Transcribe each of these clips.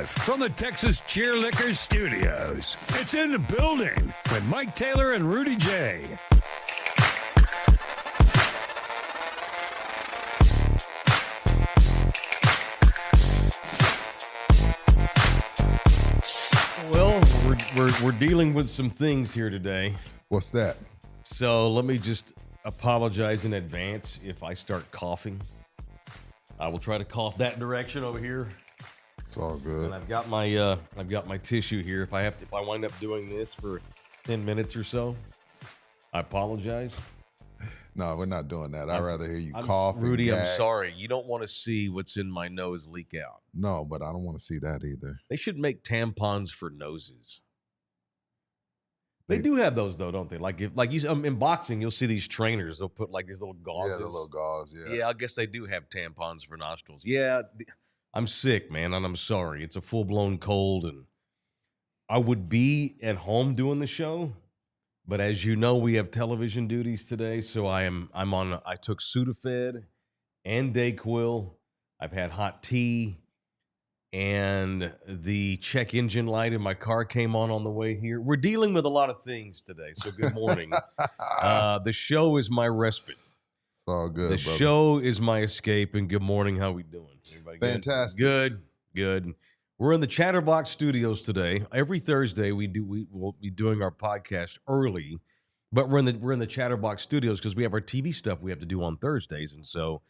live from the Texas Cheerlickers Studios. It's in the building with Mike Taylor and Rudy J. Well, we're dealing with some things here today. What's that? So let me just apologize in advance if I start coughing. I will try to cough that direction over here. It's all good. And I've got my tissue here. If I wind up doing this for 10 minutes or so, I apologize. No, we're not doing that. I'd rather hear you cough. Rudy, and I'm gag. sorry. You don't want to see what's in my nose leak out. No, but I don't want to see that either. They should make tampons for noses. They do have those though, don't they? Like in boxing, you'll see these trainers. They'll put like these little gauzes. Yeah, the little gauze. Yeah. Yeah, I guess they do have tampons for nostrils. Yeah, I'm sick, man, and I'm sorry. It's a full-blown cold, and I would be at home doing the show, but as you know, we have television duties today, so I took Sudafed and Dayquil. I've had hot tea, and the check engine light in my car came on the way here. We're dealing with a lot of things today, so good morning. The show is my respite. It's all good, The brother. show is my escape, and good morning. How we doing? Everybody Fantastic. Good. We're in the Chatterbox Studios today. Every Thursday we will be doing our podcast early, but we're in the Chatterbox Studios because we have our TV stuff we have to do on Thursdays, and so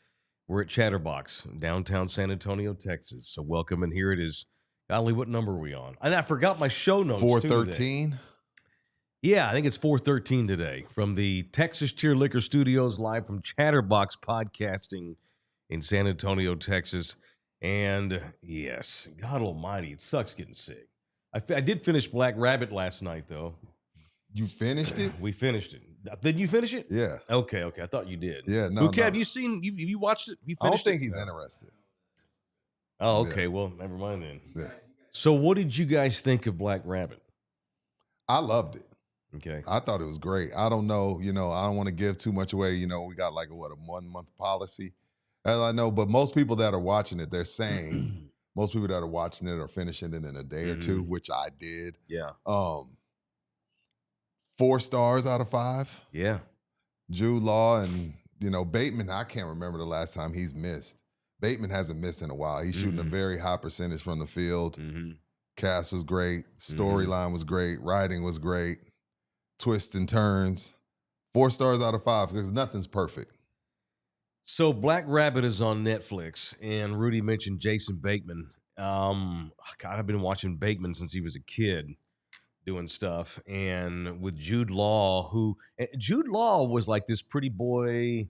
we're at Chatterbox, downtown San Antonio, Texas. So welcome, and here it is. Golly, what number are we on? And I forgot my show notes. 413. Yeah, I think it's 413 today from the Texas Cheerlicker Studios, live from Chatterbox Podcasting in San Antonio, Texas. And yes, God almighty, it sucks getting sick. I did finish Black Rabbit last night, though. You finished it? We finished it. Did you finish it? Yeah. Okay. I thought you did. Yeah, no, Okay, no. have you watched it? You I don't finished think it? he's interested. Oh, okay. Well, never mind then. Yeah. So what did you guys think of Black Rabbit? I loved it. Okay. I thought it was great. I don't know, I don't want to give too much away. We got like a 1-month policy. As I know, but most people that are watching it, they're saying most people that are watching it are finishing it in a day or two, which I did. Yeah. 4 stars out of 5. Yeah. Jude Law and, Bateman, I can't remember the last time he's missed. Bateman hasn't missed in a while. He's shooting a very high percentage from the field. Cast was great. Storyline was great. Writing was great. Twists and turns. 4 stars out of 5 because nothing's perfect. So Black Rabbit is on Netflix, and Rudy mentioned Jason Bateman. God, I've been watching Bateman since he was a kid doing stuff. And with Jude Law, Jude Law was like this pretty boy.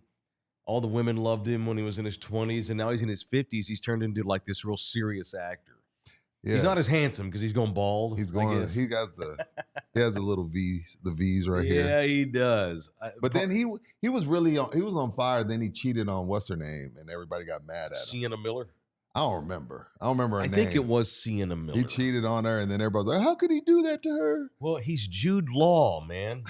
All the women loved him when he was in his 20s, and now he's in his 50s. He's turned into like this real serious actor. Yeah. He's not as handsome because he's going bald. He has the little V's, the V's right here. Yeah, he does. But then he was on fire. Then he cheated on what's her name, and everybody got mad at him. Sienna Miller. I don't remember her name. I think it was Sienna Miller. He cheated on her, and then everybody's like, "How could he do that to her?" Well, he's Jude Law, man.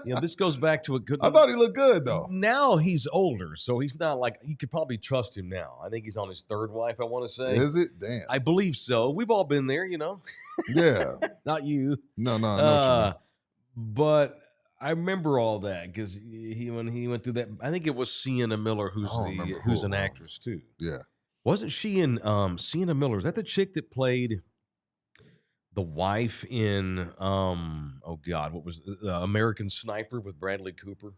This goes back to a good. I thought he looked good though. Now he's older, so he's not like you could probably trust him now. I think he's on his 3rd wife. I want to say. Is it? Damn. I believe so. We've all been there, Yeah. Not you. No. But I remember all that because when he went through that, I think it was Sienna Miller who's an actress too. Yeah. Wasn't she in Sienna Miller? Is that the chick that played the wife in what was American Sniper with Bradley Cooper?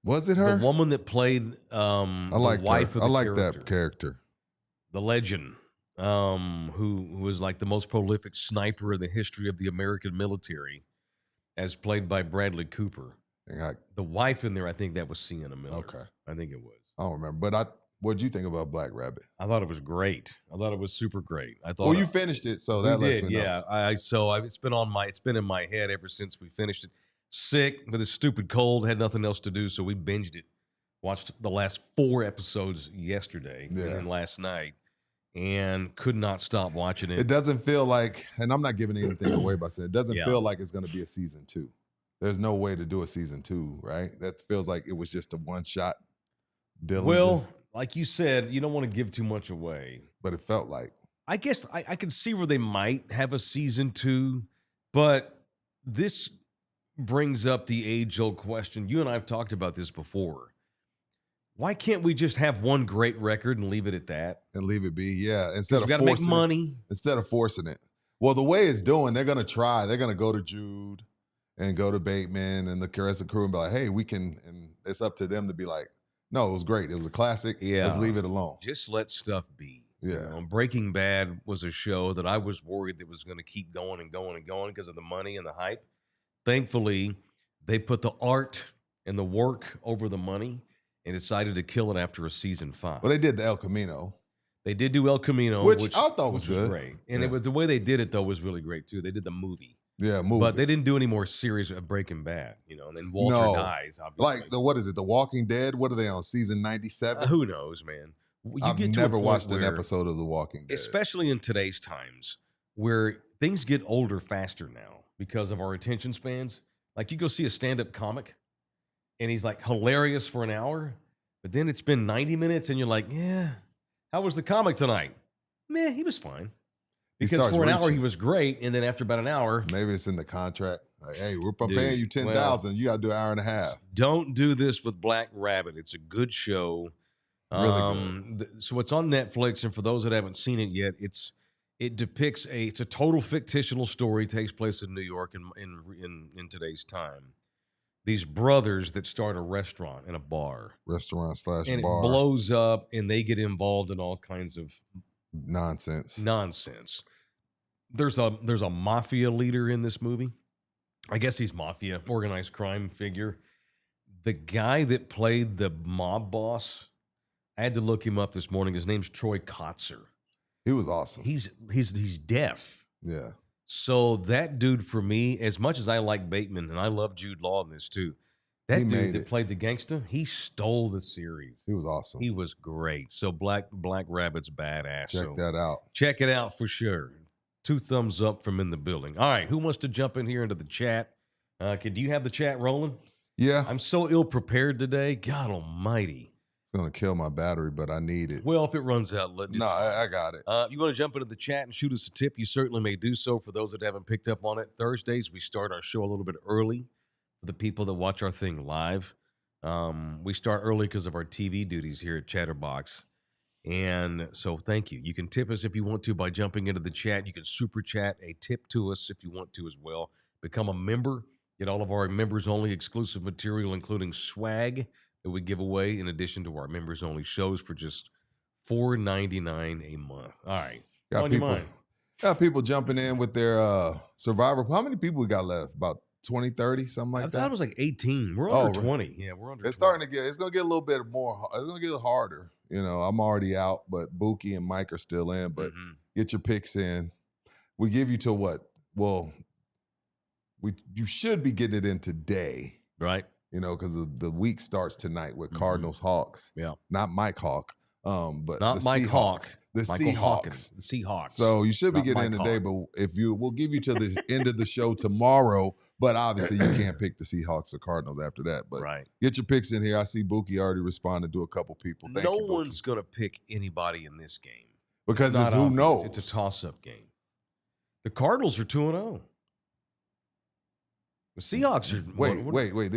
Was it her? The woman that played I like the wife of the that character. The legend, who was like the most prolific sniper in the history of the American military, as played by Bradley Cooper. The wife in there, I think that was Sienna Miller. Okay. I think it was. I don't remember, but what did you think about Black Rabbit? I thought it was great. I thought it was super great. Well, you finished it, so that lets me know. Yeah. It's been in my head ever since we finished it. Sick with a stupid cold, had nothing else to do, so we binged it. Watched the last 4 episodes yesterday and then last night, and could not stop watching it. It doesn't feel like, and I'm not giving anything away by saying it doesn't feel like it's going to be a season 2. There's no way to do a season 2, right? That feels like it was just a one shot. Well, like you said, you don't want to give too much away. But it felt like. I guess I can see where they might have a season 2, but this brings up the age-old question. You and I have talked about this before. Why can't we just have one great record and leave it at that? And leave it be, yeah. Instead of got to make forcing money. Instead of forcing it. Well, the way it's doing, they're going to try. They're going to go to Jude and go to Bateman and the rest of the crew and be like, hey, we can, and it's up to them to be like, no, it was great. It was a classic. Yeah. Let's leave it alone. Just let stuff be. Yeah. You know, Breaking Bad was a show that I was worried that was going to keep going and going and going because of the money and the hype. Thankfully, they put the art and the work over the money and decided to kill it after a season 5. Well, they did the El Camino. They did do El Camino, which I thought was good. Great. And yeah. it was, the way they did it, though, was really great, too. They did the movie. Yeah, movie. But they didn't do any more series of Breaking Bad, you know, and then Walter dies, obviously. Like, what is it, The Walking Dead? What are they on, season 97? Who knows, man? I've never watched an episode of The Walking Dead. Especially in today's times, where things get older faster now because of our attention spans. Like, you go see a stand-up comic, and he's, like, hilarious for an hour, but then it's been 90 minutes, and you're like, yeah, how was the comic tonight? Meh, he was fine. Because for an hour, he was great, and then after about an hour... Maybe it's in the contract. Like, hey, we're paying you $10,000. You got to do an hour and a half. Don't do this with Black Rabbit. It's a good show. Really good. So it's on Netflix, and for those that haven't seen it yet, it depicts it's a total fictional story. It takes place in New York in today's time. These brothers that start a restaurant and a bar. Restaurant/bar. And it blows up, and they get involved in all kinds of nonsense. There's a mafia leader in this movie. I guess he's mafia, organized crime figure. The guy that played the mob boss, I had to look him up this morning. His name's Troy Kotzer. He was awesome. He's deaf. Yeah. So that dude, for me, as much as I like Bateman, and I love Jude Law in this too, that dude that played the gangster, he stole the series. He was awesome. He was great. So Black Rabbit's badass. Check that out. Check it out for sure. 2 thumbs up from in the building. All right, who wants to jump in here into the chat? Do you have the chat rolling? Yeah. I'm so ill-prepared today. God almighty. It's going to kill my battery, but I need it. Well, if it runs out, I got it. You want to jump into the chat and shoot us a tip, you certainly may do so. For those that haven't picked up on it, Thursdays, we start our show a little bit early for the people that watch our thing live. We start early because of our TV duties here at Chatterbox. And so thank you. You can tip us if you want to by jumping into the chat. You can super chat a tip to us if you want to as well. Become a member. Get all of our members-only exclusive material, including swag that we give away in addition to our members-only shows for just $4.99 a month. All right. Got people jumping in with their Survivor. How many people we got left? About 20, 30, something like that? I thought it was like 18. We're under 20. Yeah, we're under 20. It's starting to it's going to get a little bit more, it's going to get harder. You know, I'm already out, but Buki and Mike are still in. But get your picks in. We give you to what? Well, you should be getting it in today. Right. You know, because the week starts tonight with Cardinals Hawks. Yeah. Not Mike Hawk, but not the Mike Seahawks. Hawk. The Michael Seahawks. Hawkins, the Seahawks. So you should be Not getting in Mike today, Hawk. but we'll give you to the end of the show tomorrow. But obviously you can't pick the Seahawks or Cardinals after that. But get your picks in here. I see Buki already responded to a couple people. Thank you, Buki. No one's going to pick anybody in this game. Because it's who knows. It's a toss-up game. The Cardinals are 2-0. The Seahawks are... Wait.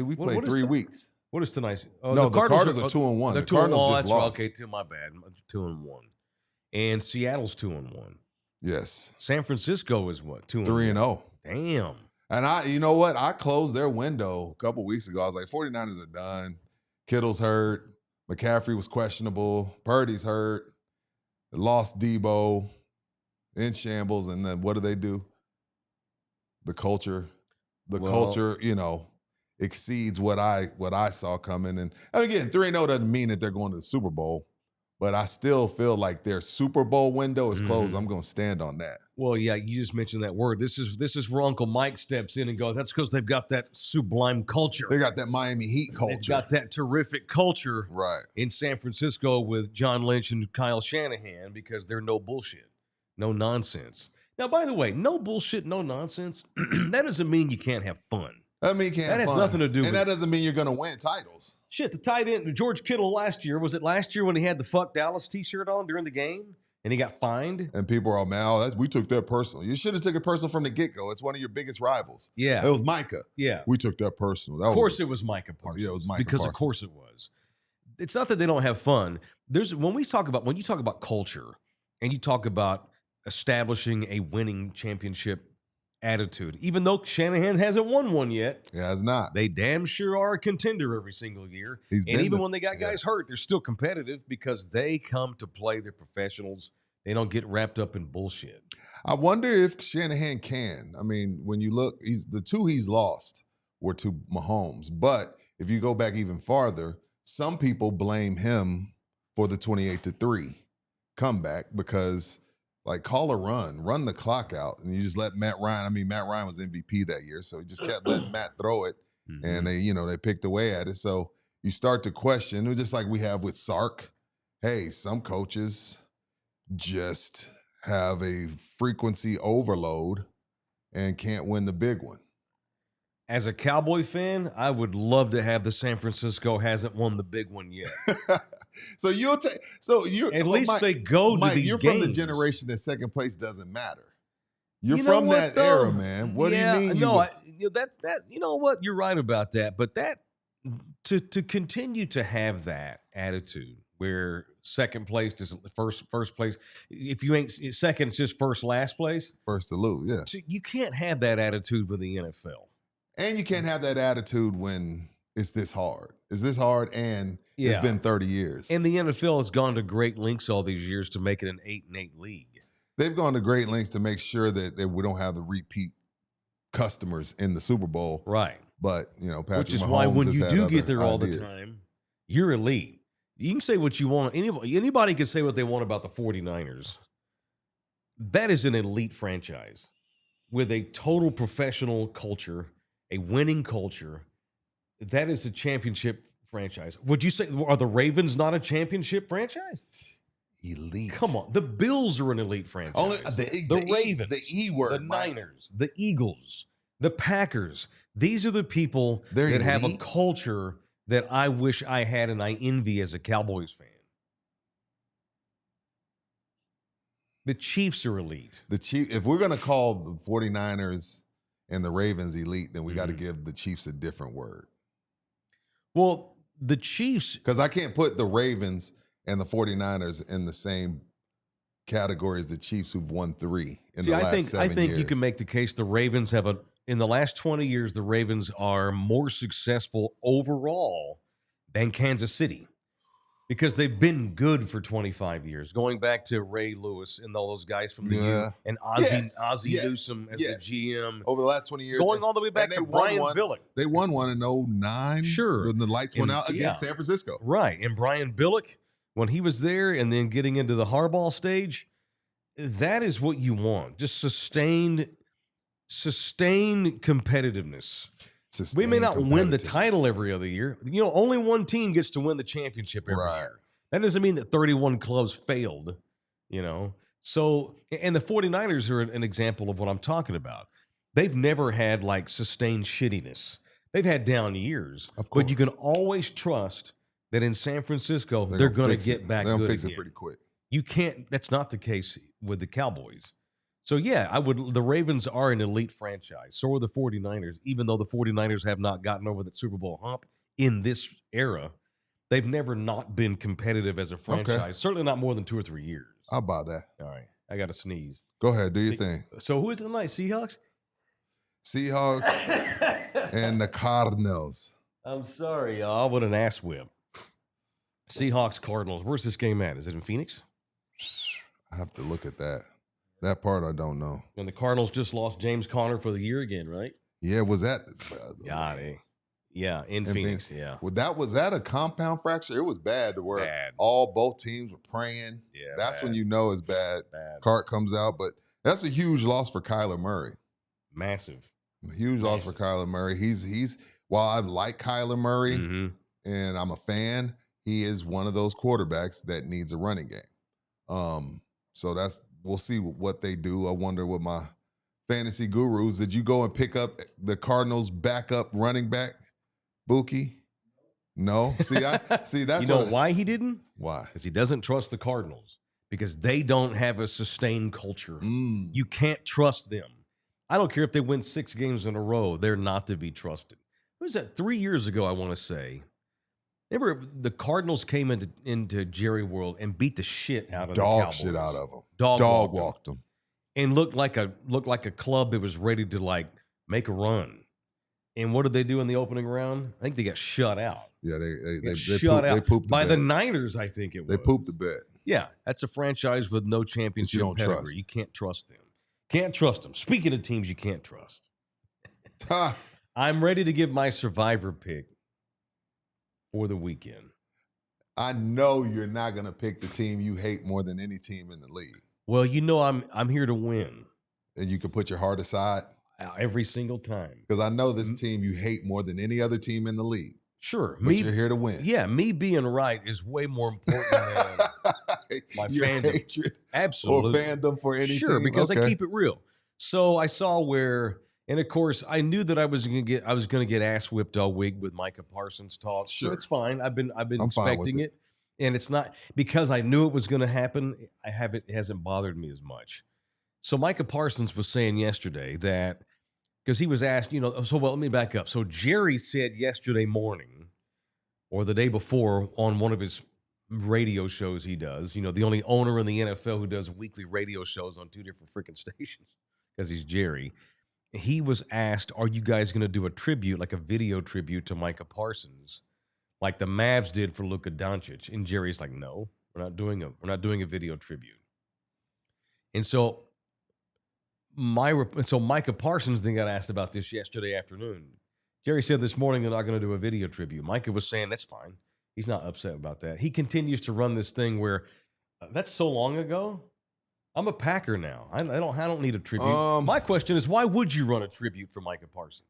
We played 3 weeks. What is tonight's? No, the Cardinals are 2-1. They're the Cardinals just lost. Okay, my bad. 2-1. And Seattle's 2-1. Yes. San Francisco is what? 3-0. Damn. And you know what? I closed their window a couple weeks ago. I was like, 49ers are done. Kittle's hurt. McCaffrey was questionable. Purdy's hurt. They lost Debo in shambles. And then what do? The culture, exceeds what I saw coming. And again, 3-0 doesn't mean that they're going to the Super Bowl. But I still feel like their Super Bowl window is closed. I'm going to stand on that. Well, yeah, you just mentioned that word. This is where Uncle Mike steps in and goes, that's because they've got that sublime culture. They got that Miami Heat culture. They've got that terrific culture right in San Francisco with John Lynch and Kyle Shanahan because they're no bullshit, no nonsense. Now, by the way, no bullshit, no nonsense, that doesn't mean you can't have fun. That mean you can't have fun. That has nothing to do with it. And that doesn't mean you're going to win titles. Shit, the tight end, George Kittle last year, was it last year when he had the Fuck Dallas t-shirt on during the game? and he got fined. And people are all mad. Oh, we took that personal. You should have took it personal from the get-go. It's one of your biggest rivals. Yeah. It was Micah. Yeah. We took that personal. Of course it was Micah Parsons. Yeah, it was Micah because Parsons. Of course it was. It's not that they don't have fun. When you talk about culture and you talk about establishing a winning championship attitude, even though Shanahan hasn't won one yet. Yeah, it's not. They damn sure are a contender every single year. And even when they got guys hurt, they're still competitive because they come to play. They're professionals. They don't get wrapped up in bullshit. I wonder if Shanahan can. I mean, when you look, the two he's lost were to Mahomes. But if you go back even farther, some people blame him for the 28-3 comeback because, like, call a run the clock out, and you just let Matt Ryan. I mean, Matt Ryan was MVP that year, so he just kept letting Matt throw it, and they picked away at it. So you start to question, just like we have with Sark. Hey, some coaches just have a frequency overload and can't win the big one. As a Cowboy fan, I would love to have the San Francisco hasn't won the big one yet. So you'll take. So you at least Mike, they go to these you're games. From the generation that second place doesn't matter. You're from that era, man. What do you mean? No, you know what? You're right about that. But that to continue to have that attitude where second place is first place. If you ain't second, it's just first, last place. First to lose, yeah. So you can't have that attitude with the NFL. And you can't have that attitude when it's this hard. It's this hard, and it's been 30 years. And the NFL has gone to great lengths all these years to make it an 8-8 league. They've gone to great lengths to make sure that we don't have the repeat customers in the Super Bowl. Right. But, Patrick Which is Mahomes why when you do get there all ideas. the time, you're elite. You can say what you want. Anybody can say what they want about the 49ers. That is an elite franchise with a total professional culture, a winning culture. That is a championship franchise. Would you say, are the Ravens not a championship franchise? Elite. Come on. The Bills are an elite franchise. Only the Ravens. The E word. The Niners. The Eagles. The Packers. These are the people They're that elite? have a culture that I wish I had and I envy as a Cowboys fan. The Chiefs are elite. If we're going to call the 49ers and the Ravens elite, then we got to give the Chiefs a different word. Well, the Chiefs... Because I can't put the Ravens and the 49ers in the same category as the Chiefs who've won 3 in the last 7 years. I think you can make the case the Ravens have in the last 20 years, the Ravens are more successful overall than Kansas City because they've been good for 25 years, going back to Ray Lewis and all those guys from the U and Ozzie Newsome as the GM. Over the last 20 years. Going all the way back to Brian Billick. They won one in 2009. Sure. When the lights went out against San Francisco. Right. And Brian Billick, when he was there and then getting into the Harbaugh stage, that is what you want. Just sustained competitiveness. We may not win the title every other year. Only one team gets to win the championship every year. That doesn't mean that 31 clubs failed, So, and the 49ers are an example of what I'm talking about. They've never had like sustained shittiness. They've had down years. Of course. But you can always trust that in San Francisco, they're going to get back good again. They'll fix it pretty quick. You can't, that's not the case with the Cowboys. So, yeah, the Ravens are an elite franchise. So are the 49ers, even though the 49ers have not gotten over the Super Bowl hump in this era. They've never not been competitive as a franchise. Okay. Certainly not more than 2 or 3 years. I'll buy that. All right. I got to sneeze. Go ahead. Do your thing. So who is it tonight? Seahawks? Seahawks and the Cardinals. I'm sorry, y'all. What an ass whip. Seahawks, Cardinals. Where's this game at? Is it in Phoenix? I have to look at that. That part I don't know. And the Cardinals just lost James Conner for the year again, right? Yeah, was that? Yeah, in Phoenix. Yeah. Well, was that a compound fracture? It was bad to where both teams were praying. Yeah, that's when you know it's bad. Cart comes out, but that's a huge loss for Kyler Murray. Massive. A huge loss for Kyler Murray. He's while I like Kyler Murray and I'm a fan, he is one of those quarterbacks that needs a running game. So we'll see what they do. I wonder what my fantasy gurus, did you go and pick up the Cardinals backup running back, Buki? No. See, that's why he didn't? Why? Because he doesn't trust the Cardinals. because they don't have a sustained culture. You can't trust them. I don't care if they win 6 games in a row. They're not to be trusted. What was that? 3 years ago, I want to say. Remember, the Cardinals came into Jerry World and beat the shit out of the Cowboys. Dog shit out of them. Dog walked them. And looked like a club that was ready to like make a run. And what did they do in the opening round? I think they got shut out. Yeah, they shut out they pooped the by bed. the Niners. I think it was. They pooped the bed. Yeah, that's a franchise with no championship pedigree. Trust. You can't trust them. Can't trust them. Speaking of teams you can't trust, I'm ready to give my survivor pick for the weekend. I know you're not going to pick the team you hate more than any team in the league. Well, you know I'm here to win. And you can put your heart aside? Every single time. Because I know this team you hate more than any other team in the league. Sure. But you're here to win. Yeah, me being right is way more important than my fandom. Hatred Absolutely. or fandom for any team. Sure, because okay. I keep it real. So I saw where, and of course, I knew that I was going to get ass whipped all week with Micah Parsons talk. Sure. So it's fine. I've been I'm expecting it. And it's not because I knew it was going to happen. It hasn't bothered me as much. So Micah Parsons was saying yesterday that, because he was asked, let me back up. So Jerry said yesterday morning or the day before on one of his radio shows he does, the only owner in the NFL who does weekly radio shows on 2 different freaking stations because he's Jerry. He was asked, are you guys going to do a tribute, like a video tribute to Micah Parsons, like the Mavs did for Luka Doncic? And Jerry's like, no, we're not doing a video tribute. And so Micah Parsons then got asked about this yesterday afternoon. Jerry said this morning they're not going to do a video tribute. Micah was saying that's fine. He's not upset about that. He continues to run this thing where that's so long ago. I'm a Packer now. I don't need a tribute. My question is, why would you run a tribute for Micah Parsons?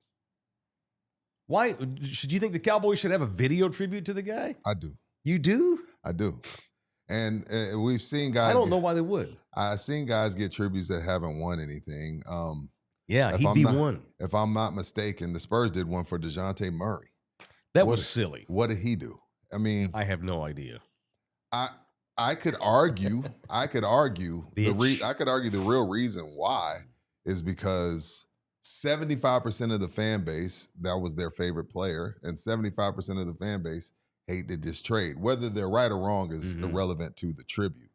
Why should you think the Cowboys should have a video tribute to the guy? I do. You do? I do. And we've seen guys. I don't know why they would. I've seen guys get tributes that haven't won anything. Yeah, he'd be one. If I'm not mistaken, the Spurs did one for DeJounte Murray. That was silly. What did he do? I mean, I have no idea. I could argue. I could argue the real reason why is because 75% of the fan base, that was their favorite player, and 75% of the fan base hated this trade. Whether they're right or wrong is irrelevant to the tribute.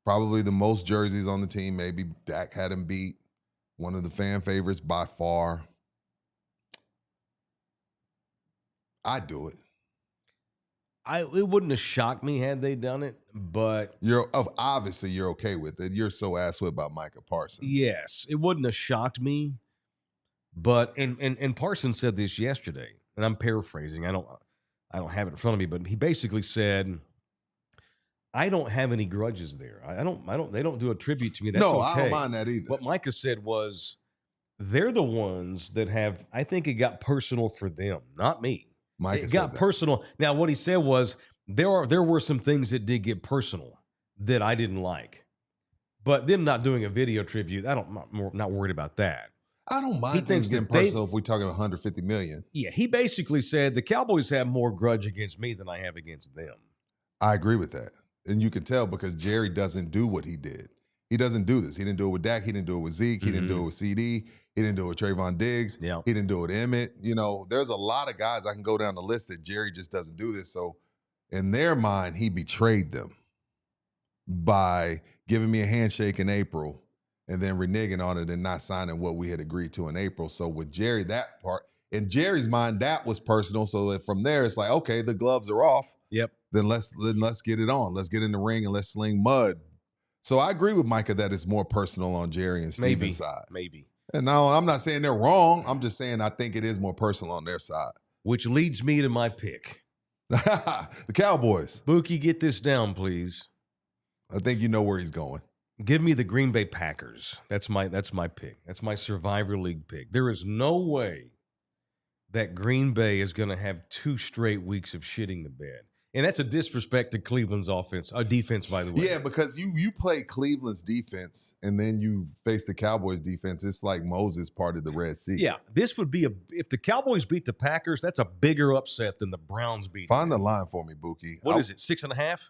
Probably the most jerseys on the team. Maybe Dak had him beat. One of the fan favorites by far. I'd do it. It wouldn't have shocked me had they done it, but obviously you're okay with it. You're so ass whipped about Micah Parsons. Yes, it wouldn't have shocked me. But and Parsons said this yesterday, and I'm paraphrasing. I don't have it in front of me, but he basically said, I don't have any grudges there. They don't do a tribute to me. That's okay. I don't mind that either. What Micah said was, they're the ones that have, I think it got personal for them, not me. Micah it got personal. Now, what he said was, there were some things that did get personal that I didn't like. But them not doing a video tribute, I'm not worried about that. I don't mind things getting personal if we're talking $150 million. Yeah, he basically said the Cowboys have more grudge against me than I have against them. I agree with that. And you can tell because Jerry doesn't do what he did. He doesn't do this. He didn't do it with Dak. He didn't do it with Zeke. He didn't do it with CD. He didn't do it with Trayvon Diggs. Yeah. He didn't do it with Emmett. There's a lot of guys I can go down the list that Jerry just doesn't do this. So in their mind, he betrayed them by giving me a handshake in April and then reneging on it and not signing what we had agreed to in April. So with Jerry, that part, in Jerry's mind, that was personal. So that from there, it's like, okay, the gloves are off. Yep. Then let's get it on. Let's get in the ring and let's sling mud. So I agree with Micah that it's more personal on Jerry and Steven's side. Maybe. And no, I'm not saying they're wrong. I'm just saying I think it is more personal on their side. Which leads me to my pick. The Cowboys. Bookie, get this down, please. I think you know where he's going. Give me the Green Bay Packers. That's my pick. That's my Survivor League pick. There is no way that Green Bay is going to have 2 straight weeks of shitting the bed. And that's a disrespect to Cleveland's defense, by the way. Yeah, because you play Cleveland's defense and then you face the Cowboys defense. It's like Moses parted the Red Sea. Yeah, this would be if the Cowboys beat the Packers, that's a bigger upset than the Browns beat. Find the line for me, Buki. What is it, 6.5?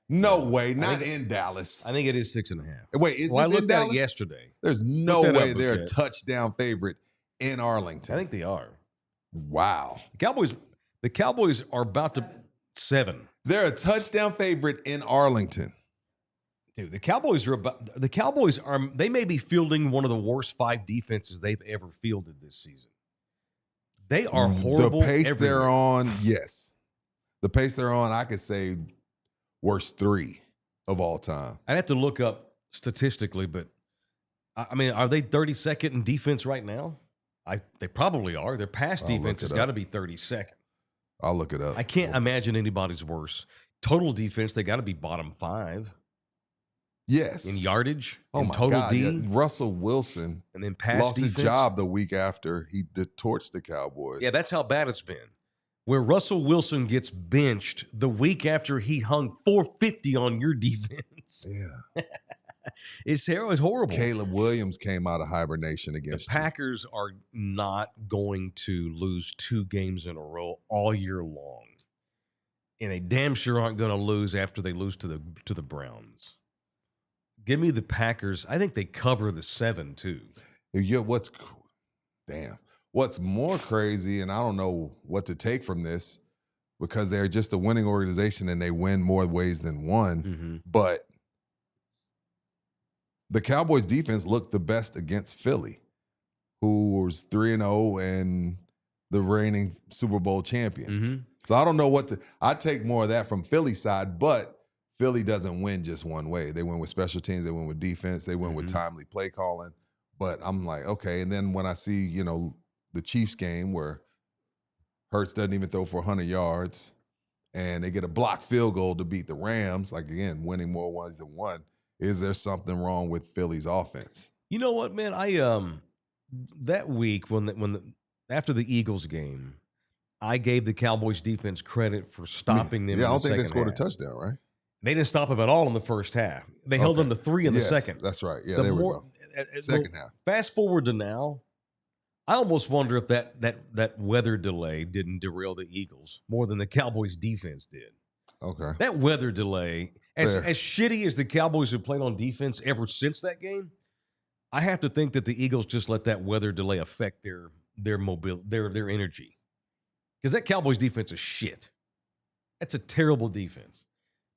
No way, not in Dallas. I think it is 6.5. Wait, is I this in looked at Dallas? it yesterday. There's no Look that way up, they're a Bouquet. touchdown favorite in Arlington. I think they are. Wow. The Cowboys are about to 7. They're a touchdown favorite in Arlington. Dude, the Cowboys are they may be fielding one of the worst 5 defenses they've ever fielded this season. They are horrible. The pace everywhere. they're on, yes. The pace they're on, I could say worst 3 of all time. I'd have to look up statistically, but I mean, are they 32nd in defense right now? They probably are. Their pass defense has got to be 32nd. I'll look it up. I can't imagine anybody's worse. Total defense, they got to be bottom 5. Yes. In yardage, oh in my total God, D. yeah. Russell Wilson and then pass lost defense. his job the week after he torched the Cowboys. Yeah, that's how bad it's been. Where Russell Wilson gets benched the week after he hung 450 on your defense. Yeah. It's horrible. Caleb Williams came out of hibernation The against Packers are not going to lose 2 games in a row all year long. And they damn sure aren't going to lose after they lose to the Browns. Give me the Packers. I think they cover the 7 too. What's more crazy, and I don't know what to take from this, because they're just a winning organization and they win more ways than one. But the Cowboys defense looked the best against Philly, who was 3-0 and the reigning Super Bowl champions. So I don't know what to. I take more of that from Philly's side, but Philly doesn't win just one way. They win with special teams. They win with defense. They win with timely play calling. But I'm like, okay. And then when I see, the Chiefs game where Hurts doesn't even throw for 100 yards and they get a blocked field goal to beat the Rams, like, again, winning more ones than one, is there something wrong with Philly's offense? You know what, man? I that week after the Eagles game, I gave the Cowboys defense credit for stopping them. Yeah, in I don't think they scored half. a touchdown, right? They didn't stop him at all in the first half. They held them to 3 in the second. That's right. Yeah, there we go. Second half. Fast forward to now, I almost wonder if that weather delay didn't derail the Eagles more than the Cowboys defense did. Okay. That weather delay, as shitty as the Cowboys have played on defense ever since that game, I have to think that the Eagles just let that weather delay affect their mobility, their energy. Because that Cowboys defense is shit. That's a terrible defense.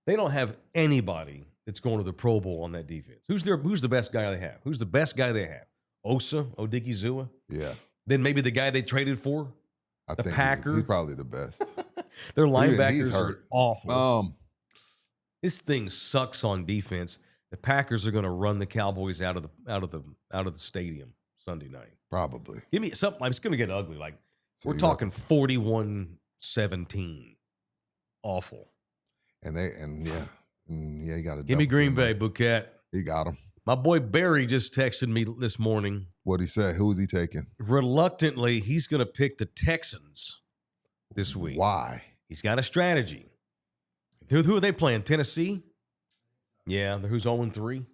They don't have anybody that's going to the Pro Bowl on that defense. Who's the best guy they have? Who's the best guy they have? Odigizua? Yeah. Then maybe the guy they traded for? I the think Packer? He's probably the best. Their linebackers He's hurt. are awful. This thing sucks on defense. The Packers are going to run the Cowboys out of the stadium Sunday night. Probably. Give me something. It's going to get ugly. Like we're talking 41-17. Awful. You got to give me Green Bay, Bouquet. He got him. My boy Barry just texted me this morning. What'd he say? Who was he taking? Reluctantly, he's going to pick the Texans this week. Why? He's got a strategy. Who are they playing? Tennessee? Yeah, who's 0-3?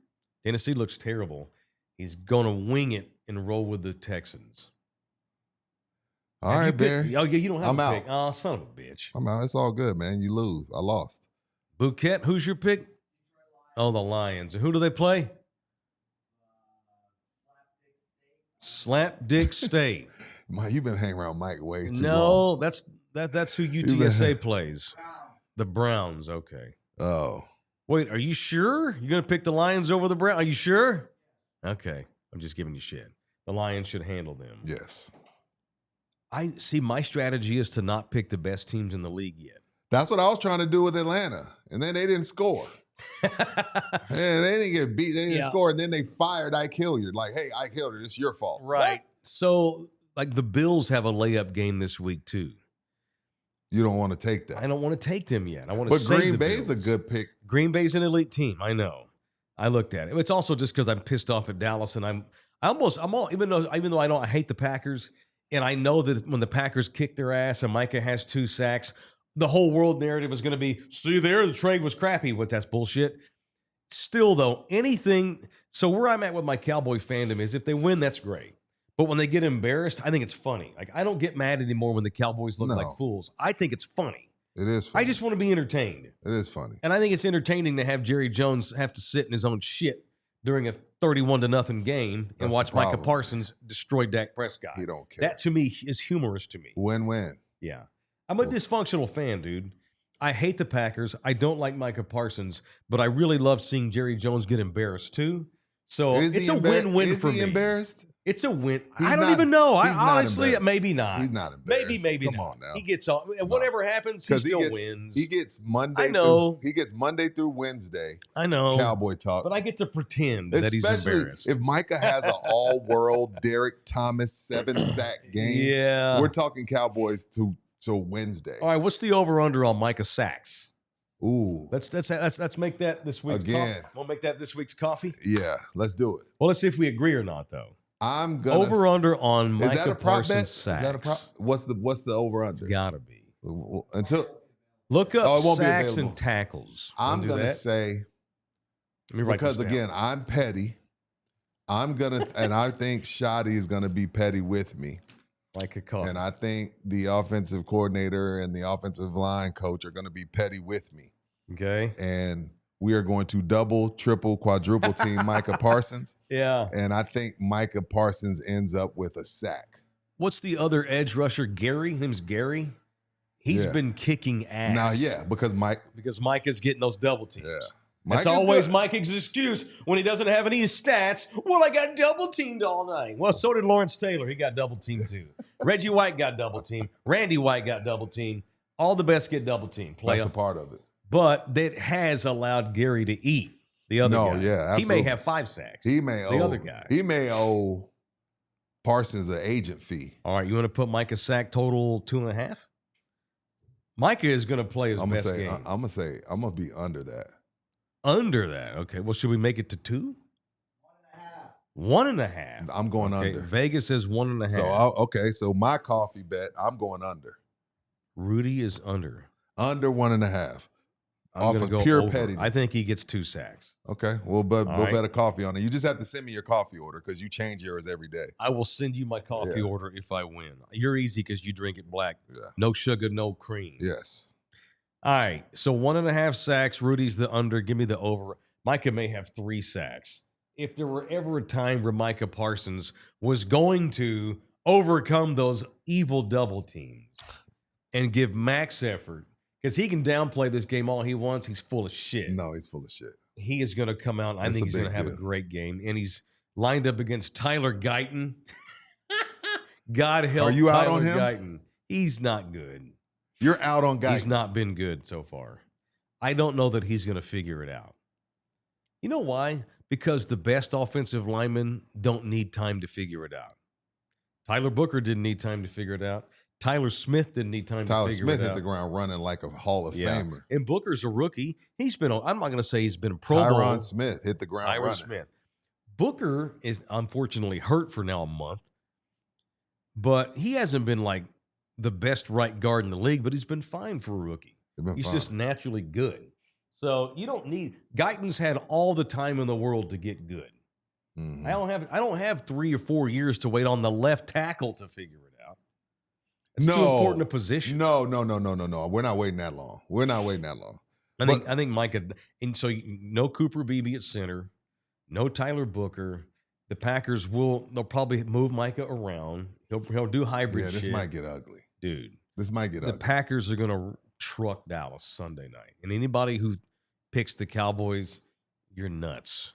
Tennessee looks terrible. He's going to wing it and roll with the Texans. All right, Barry. Oh, yeah, you don't have a pick. Oh, son of a bitch. I'm out. It's all good, man. You lose. I lost. Bouquet, who's your pick? Oh, the Lions. And who do they play? Slapdick State. You've been hanging around Mike way too long. No, that's who UTSA plays. The Browns. Okay. Oh. Wait, are you sure? You're going to pick the Lions over the Browns? Are you sure? Okay. I'm just giving you shit. The Lions should handle them. Yes. I see my strategy is to not pick the best teams in the league yet. That's what I was trying to do with Atlanta. And then they didn't score. And they didn't get beat. They didn't score. And then they fired Ike Hilliard. Like, hey, Ike Hilliard, it's your fault. Right. What? So, like, the Bills have a layup game this week, too. You don't want to take that. I don't want to take them yet. I want to But Green Bay's a good pick. Green Bay's an elite team. I know. I looked at it. It's also just because I'm pissed off at Dallas, and even though I hate the Packers, and I know that when the Packers kick their ass and Micah has 2 sacks, the whole world narrative is going to be, see there, the trade was crappy. But that's bullshit. Still, though, so where I'm at with my Cowboy fandom is if they win, that's great. But when they get embarrassed, I think it's funny. Like, I don't get mad anymore when the Cowboys look like fools. I think it's funny. It is funny. I just want to be entertained. It is funny. And I think it's entertaining to have Jerry Jones have to sit in his own shit during a 31-0 game and watch Micah Parsons destroy Dak Prescott. He don't care. That, to me, is humorous to me. Win-win. Yeah. I'm a dysfunctional fan, dude. I hate the Packers. I don't like Micah Parsons, but I really love seeing Jerry Jones get embarrassed, too. So it's a win-win for me. Is he embarrassed? It's a win. I don't even know. I honestly, maybe not. He's not embarrassed. Maybe Come not. on now. He gets all. Whatever happens, he still wins. He gets Monday. I know. He gets Monday through Wednesday. I know. Cowboy talk. But I get to pretend that he's embarrassed. If Micah has an all-world Derek Thomas 7-sack game, yeah, we're talking Cowboys to Wednesday. All right, what's the over/under on Micah sacks? Ooh, let's make that this week again. We'll make that this week's coffee. Yeah, let's do it. Well, let's see if we agree or not, though. I'm gonna over/under on Micah Is that a prop bet? Sacks. Is that a prop? What's the over/under? It's gotta be. Until look up sacks and tackles. I'm gonna say because again, I'm petty. I'm gonna and I think Shoddy is gonna be petty with me. Like a coffee. And I think the offensive coordinator and the offensive line coach are gonna be petty with me. Okay. And we are going to double, triple, quadruple team Micah Parsons. Yeah. And I think Micah Parsons ends up with a sack. What's the other edge rusher? Gary? His name's Gary. He's been kicking ass. Now, because Micah's getting those double teams. Yeah. That's always Micah's excuse when he doesn't have any stats. Well, I got double teamed all night. Well, so did Lawrence Taylor. He got double teamed too. Reggie White got double teamed. Randy White got double teamed. All the best get double teamed. That's a part of it. But that has allowed Gary to eat the other guy. Yeah, absolutely. He may have 5 sacks. He may the other guy. He may owe Parsons an agent fee. All right, you want to put Micah's sack total 2.5? Micah is going to play his best game. I'm gonna be under that. Under that, okay. Well, should we make it to 2? 1.5. I'm going under. Vegas says 1.5. So my coffee bet, I'm going under. Rudy is under. Under 1.5. I'm off of go pure over. pettiness. I think he gets 2 sacks. Okay, we'll bet a coffee on it. You just have to send me your coffee order because you change yours every day. I will send you my coffee order if I win. You're easy because you drink it black. Yeah. No sugar, no cream. Yes. All right, so 1.5 sacks. Rudy's the under. Give me the over. Micah may have 3 sacks. If there were ever a time where Micah Parsons was going to overcome those evil double teams and give max effort, because he can downplay this game all he wants. He's full of shit. No, he's full of shit. He is going to come out. I think he's going to have a great game. And he's lined up against Tyler Guyton. God help Are you Tyler out on him? Guyton. He's not good. You're out on Guyton. He's not been good so far. I don't know that he's going to figure it out. You know why? Because the best offensive linemen don't need time to figure it out. Tyler Booker didn't need time to figure it out. Tyler Smith didn't need time to figure it out. Tyler Smith hit the ground running like a Hall of Famer. And Booker's a rookie. He's been I'm not going to say he's been a Pro Bowl. Tyron Smith hit the ground running. Smith. Booker is unfortunately hurt for now a month. But he hasn't been like the best right guard in the league, but he's been fine for a rookie. He's just naturally good. So you don't need Guyton's had all the time in the world to get good. Mm-hmm. I don't have 3 or 4 years to wait on the left tackle to figure it out. It's too important a position. No. We're not waiting that long. I think Micah, and so no Cooper Beebe at center, no Tyler Booker. The Packers they'll probably move Micah around. He'll do hybrid shit. This might get ugly. Dude. This might get ugly. The Packers are going to truck Dallas Sunday night. And anybody who picks the Cowboys, you're nuts.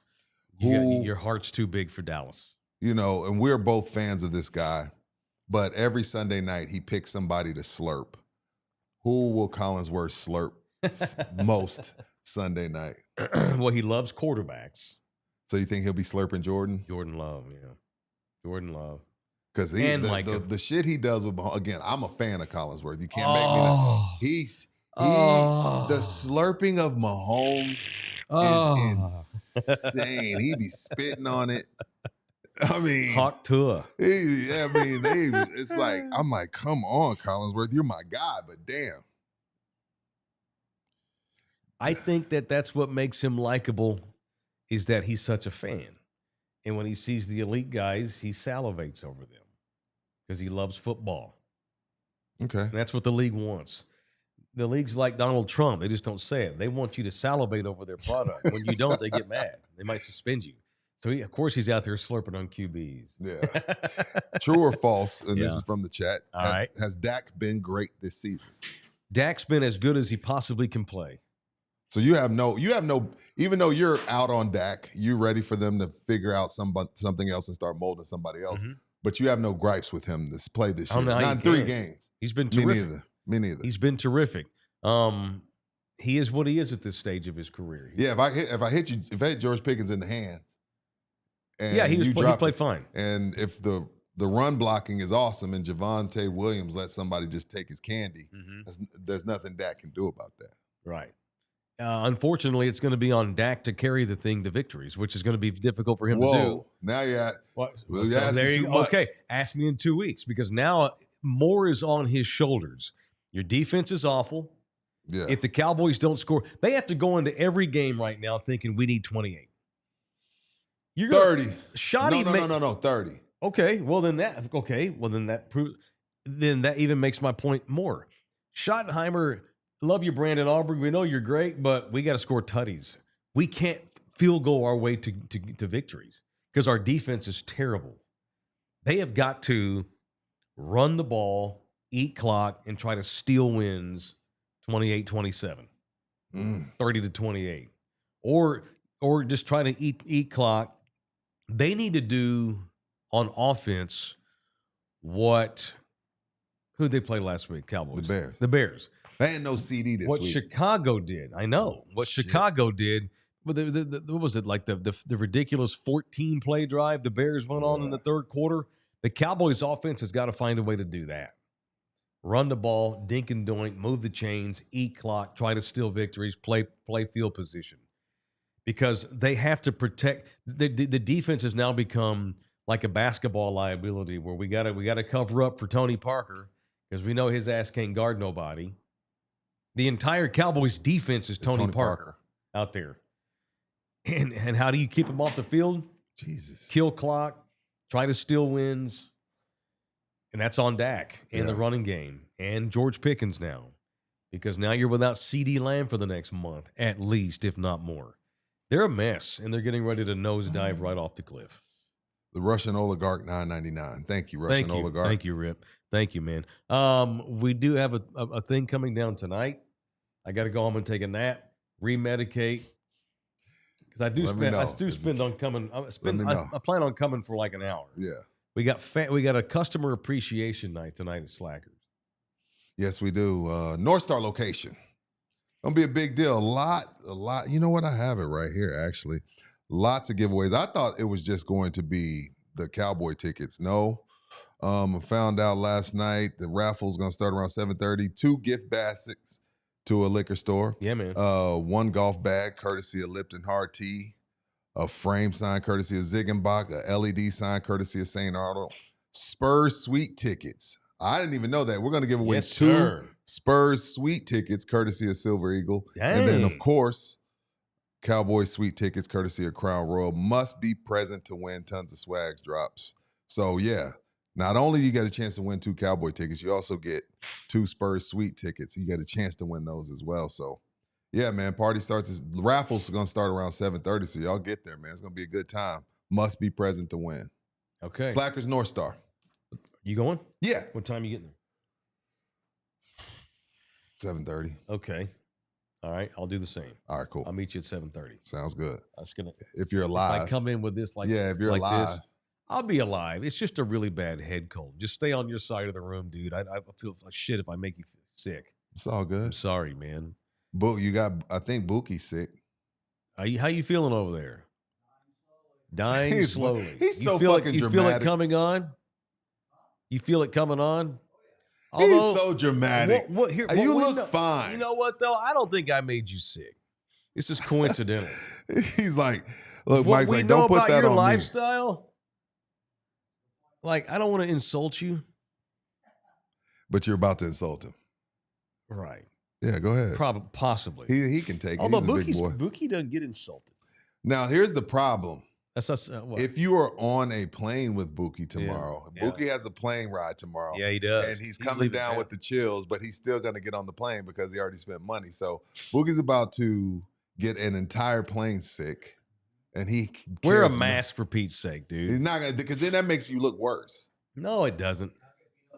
Your heart's too big for Dallas. You know, and we're both fans of this guy, but every Sunday night he picks somebody to slurp. Who will Collinsworth slurp most Sunday night? Well, he loves quarterbacks. So you think he'll be slurping Jordan? Jordan Love, yeah. Jordan Love. Because the shit he does with Mahomes, again, I'm a fan of Collinsworth. You can't make me not. The slurping of Mahomes is insane. He be spitting on it. I mean, Hawk Tua. It's like, I'm like, come on, Collinsworth, you're my guy, but damn. I think that's what makes him likable, is that he's such a fan. And when he sees the elite guys, he salivates over them because he loves football. Okay. And that's what the league wants. the league's like Donald Trump. They just don't say it. They want you to salivate over their product. When you don't, they get mad. They might suspend you. So, of course, he's out there slurping on QBs. Yeah. True or false, and this is from the chat, right. Has Dak been great this season? Dak's been as good as he possibly can play. So you have no, even though you're out on Dak, you're ready for them to figure out something else and start molding somebody else. Mm-hmm. But you have no gripes with him to play this year. Not in 3 games. He's been terrific. Me neither. He's been terrific. He is what he is at this stage of his career. Yeah, if I hit George Pickens in the hands, and he played fine. And if the run blocking is awesome and Javonte Williams lets somebody just take his candy, there's nothing Dak can do about that. Right. Unfortunately, it's going to be on Dak to carry the thing to victories, which is going to be difficult for him to do. Now you're at okay. Ask me in 2 weeks, because now more is on his shoulders. Your defense is awful. Yeah. If the Cowboys don't score, they have to go into every game right now thinking we need 28. You're 30. Shoddy. No, 30. Okay. Well, then that proves. Then that even makes my point more. Schottenheimer, love you, Brandon Aubrey. We know you're great, but we got to score tutties. We can't field goal our way to victories because our defense is terrible. They have got to run the ball, eat clock, and try to steal wins 28-27, 30-28. Or just try to eat clock. They need to do on offense who'd they play last week? Cowboys. The Bears. They ain't no CD this week. What Chicago did. I know. Chicago did. But what was it, like the ridiculous 14-play drive the Bears went on in the third quarter? The Cowboys offense has got to find a way to do that. Run the ball, dink and doink, move the chains, eat clock, try to steal victories, play field position. Because they have to protect the defense has now become like a basketball liability where we gotta cover up for Tony Parker because we know his ass can't guard nobody. The entire Cowboys defense is Tony Parker out there. And how do you keep him off the field? Jesus. Kill clock, try to steal wins. And that's on Dak and the running game and George Pickens now. Because now you're without CeeDee Lamb for the next month, at least, if not more. They're a mess, and they're getting ready to nosedive right off the cliff. The Russian oligarch, $9.99. Thank you, Russian oligarch. Thank you, Rip. Thank you, man. We do have a thing coming down tonight. I got to go home and take a nap, remedicate. Because I plan on coming for like an hour. Yeah. We got a customer appreciation night tonight at Slackers. Yes, we do. North Star location. Gonna be a big deal. A lot. You know what? I have it right here, actually. Lots of giveaways. I thought it was just going to be the Cowboy tickets. No. I found out last night the raffle's gonna start around 7:30. 2 gift baskets to a liquor store. Yeah, man. 1 golf bag, courtesy of Lipton Hard Tea. A frame sign, courtesy of Ziegenbach. A LED sign, courtesy of St. Arnold. Spurs suite tickets. I didn't even know that. We're going to give away 2 Spurs suite tickets, courtesy of Silver Eagle. Dang. And then, of course, Cowboy suite tickets, courtesy of Crown Royal. Must be present to win. Tons of swags drops. So, yeah, not only you get a chance to win 2 Cowboy tickets, you also get 2 Spurs suite tickets. You get a chance to win those as well. So, yeah, man, party starts. The raffles are going to start around 7:30, so y'all get there, man. It's going to be a good time. Must be present to win. Okay. Slackers North Star. You going? Yeah. What time you getting there? 7:30. Okay. All right. I'll do the same. All right, cool. I'll meet you at 7:30. Sounds good. I'm just gonna. If you're alive. If I come in with this if you're alive. this, I'll be alive. It's just a really bad head cold. Just stay on your side of the room, dude. I feel like shit if I make you sick. It's all good. I'm sorry, man. I think Bookie's sick. How you feeling over there? Dying slowly. He's so fucking dramatic. You feel it coming on? You feel it coming on? He's so dramatic. You look fine. You know what, though? I don't think I made you sick. This is coincidental. He's like, look, what Mike's we like, know don't put about that your on lifestyle, like, I don't want to insult you. But you're about to insult him. Right. Yeah, go ahead. Possibly. He can take it. Although He's a big boy. Bookie doesn't get insulted. Now, here's the problem. That's us. What? If you are on a plane with Buki tomorrow, Yeah. Buki has a plane ride tomorrow. Yeah, he does. And he's coming down with the chills, but he's still going to get on the plane because he already spent money. So Buki's about to get an entire plane sick. And he wear a mask for Pete's sake, dude. He's not gonna, because then that makes you look worse. No, it doesn't.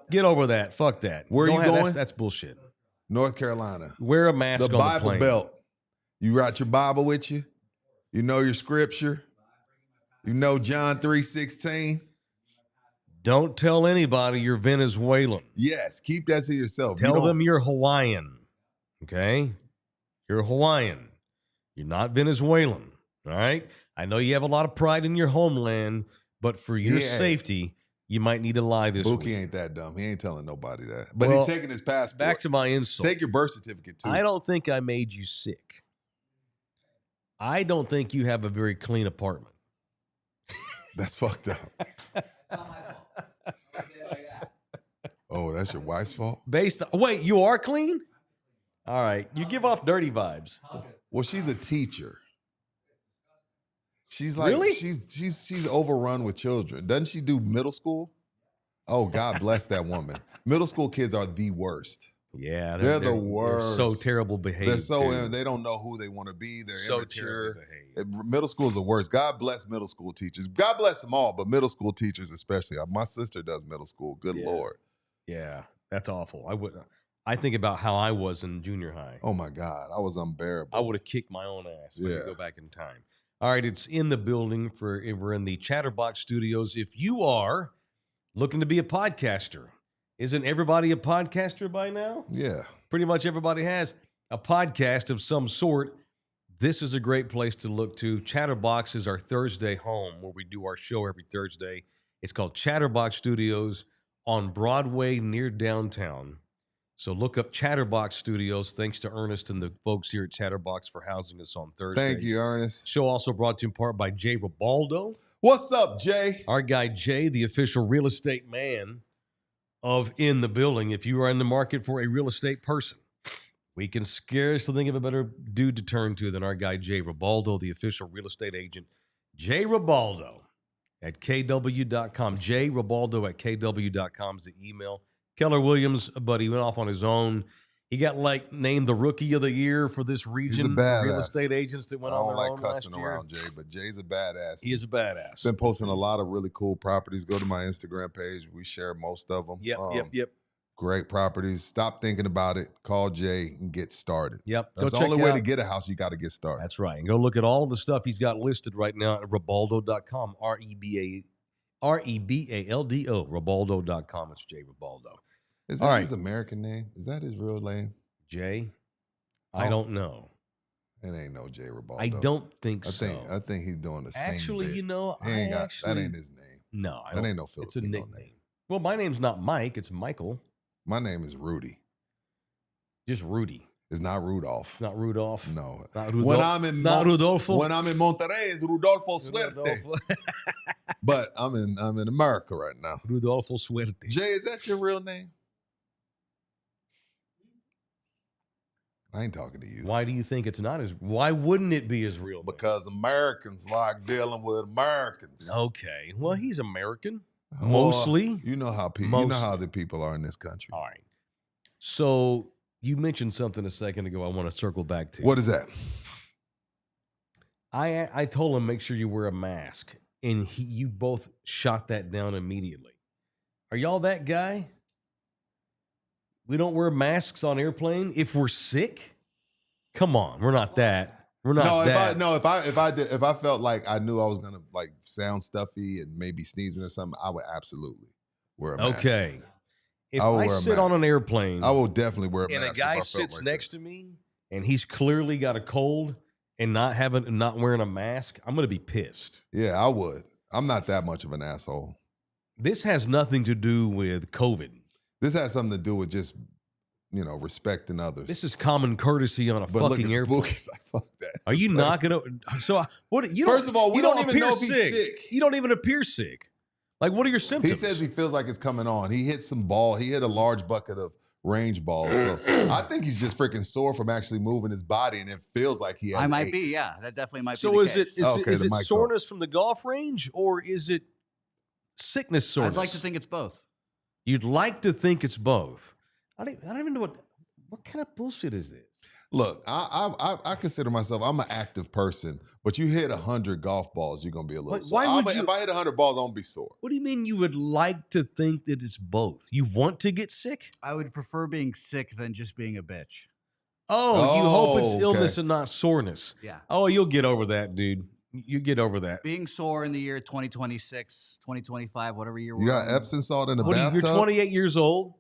Get over that. Fuck that. Where are you going? That's bullshit. North Carolina. Wear a mask on the Bible plane. Belt. You got your Bible with you. You know your scripture. You know John 3:16. Don't tell anybody you're Venezuelan. Yes, keep that to yourself. Tell them you're Hawaiian. Okay? You're Hawaiian. You're not Venezuelan. All right? I know you have a lot of pride in your homeland, but for your safety, you might need to lie this week. Buki ain't that dumb. He ain't telling nobody that. But he's taking his passport. Back to my insult. Take your birth certificate, too. I don't think I made you sick. I don't think you have a very clean apartment. That's fucked up. Oh, that's your wife's fault? Wait, you are clean? All right. You give off dirty vibes. Well, she's a teacher. She's like, really? She's overrun with children. Doesn't she do middle school? Oh, God bless that woman. Middle school kids are the worst. Yeah, they're the worst. They're so terrible behavior. They don't know who they want to be. They're so immature. Middle school is the worst. God bless middle school teachers. God bless them all, but middle school teachers especially. My sister does middle school. Good Lord. Yeah, that's awful. I think about how I was in junior high. Oh my God, I was unbearable. I would have kicked my own ass if I could go back in time. All right, it's in the building. We're in the Chatterbox Studios. If you are looking to be a podcaster, isn't everybody a podcaster by now? Yeah. Pretty much everybody has a podcast of some sort. This is a great place to look to. Chatterbox is our Thursday home where we do our show every Thursday. It's called Chatterbox Studios on Broadway near downtown. So look up Chatterbox Studios. Thanks to Ernest and the folks here at Chatterbox for housing us on Thursday. Thank you, Ernest. Show also brought to you in part by Jay Ribaldo. What's up, Jay? Our guy Jay, the official real estate man of In the Building. If you are in the market for a real estate person, we can scarcely think of a better dude to turn to than our guy Jay Ribaldo, the official real estate agent. Jay Ribaldo at KW.com. Jay Ribaldo at KW.com is the email. Keller Williams, but he went off on his own. He got named the rookie of the year for this region. He's a badass. Real estate agents that went on their own. I don't like cussing around Jay, but Jay's a badass. He is a badass. Been posting a lot of really cool properties. Go to my Instagram page. We share most of them. Yep. Great properties. Stop thinking about it. Call Jay and get started. Yep. That's the only way to get a house. You got to get started. That's right. And go look at all of the stuff he's got listed right now at Ribaldo.com. REBALDO. Ribaldo.com. It's Jay Ribaldo. Is that his American name? Is that his real name? Jay? I don't know. It ain't no Jay Ribaldo. I don't think so. I think he's doing the same Actually, bit. That ain't his name. No. That ain't no Filipino It's a nickname. name. Well, my name's not Mike. It's Michael. My name is Rudy. Just Rudy. It's not Rudolph. Not Rudolph. No. Not Rudolph. Not Rudolfo. When I'm in Monterrey, it's Rudolfo Suerte. But I'm in America right now. Rudolfo Suerte. Jay, is that your real name? I ain't talking to you. Why do you think it's not his? Why wouldn't it be his real name? Because Americans like dealing with Americans. Okay. Well, he's American. Mostly. You know how the people are in this country. All right. So you mentioned something a second ago I want to circle back to. What is that? I told him make sure you wear a mask, and you both shot that down immediately. Are y'all that guy? We don't wear masks on airplane if we're sick? Come on, we're not that. We're not that. If I felt like I knew I was gonna sound stuffy and maybe sneezing or something, I would absolutely wear a mask. Okay. If I sit on an airplane, I will definitely wear a mask. And a guy sits next to me and he's clearly got a cold and not wearing a mask, I'm gonna be pissed. Yeah, I would. I'm not that much of an asshole. This has nothing to do with COVID. This has something to do with just, respecting others. This is common courtesy on a fucking airplane. Bookie's like, fuck that. Are you not gonna? So what? First of all, we don't even know if he's sick. You don't even appear sick. Like, what are your symptoms? He says he feels like it's coming on. He hit some ball. He hit a large bucket of range balls. So I think he's just freaking sore from actually moving his body, and it feels like he has I might aches. be, yeah. That definitely might be So the is case. it soreness from the golf range, or is it sickness soreness? I'd like to think it's both. You'd like to think it's both. I don't even know what kind of bullshit is this? Look, I consider myself, I'm an active person, but you hit 100 golf balls, you're going to be a little sore. If I hit 100 balls, I'm going to be sore. What do you mean you would like to think that it's both? You want to get sick? I would prefer being sick than just being a bitch. Oh, you hope it's illness and not soreness. Yeah. Oh, you'll get over that, dude. You get over that. Being sore in the year 2026, 2025, whatever year we're You got in. Epsom salt in the bathtub? You're 28 years old.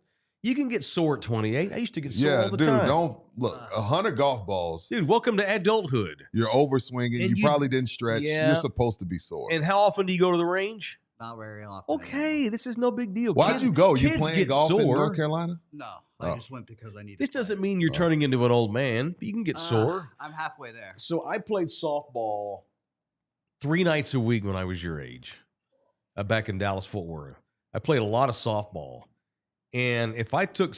You can get sore at 28. I used to get sore all the time. Yeah, dude, don't look. 100 golf balls. Dude, welcome to adulthood. You're overswinging. And you probably didn't stretch. Yeah. You're supposed to be sore. And how often do you go to the range? Not very often. Okay, this is no big deal. Why'd you go? You kids playing get golf in sore. North Carolina? No, I just went because I needed. This doesn't mean you're turning into an old man. You can get sore. I'm halfway there. So I played softball 3 nights a week when I was your age, back in Dallas, Fort Worth. I played a lot of softball. And I didn't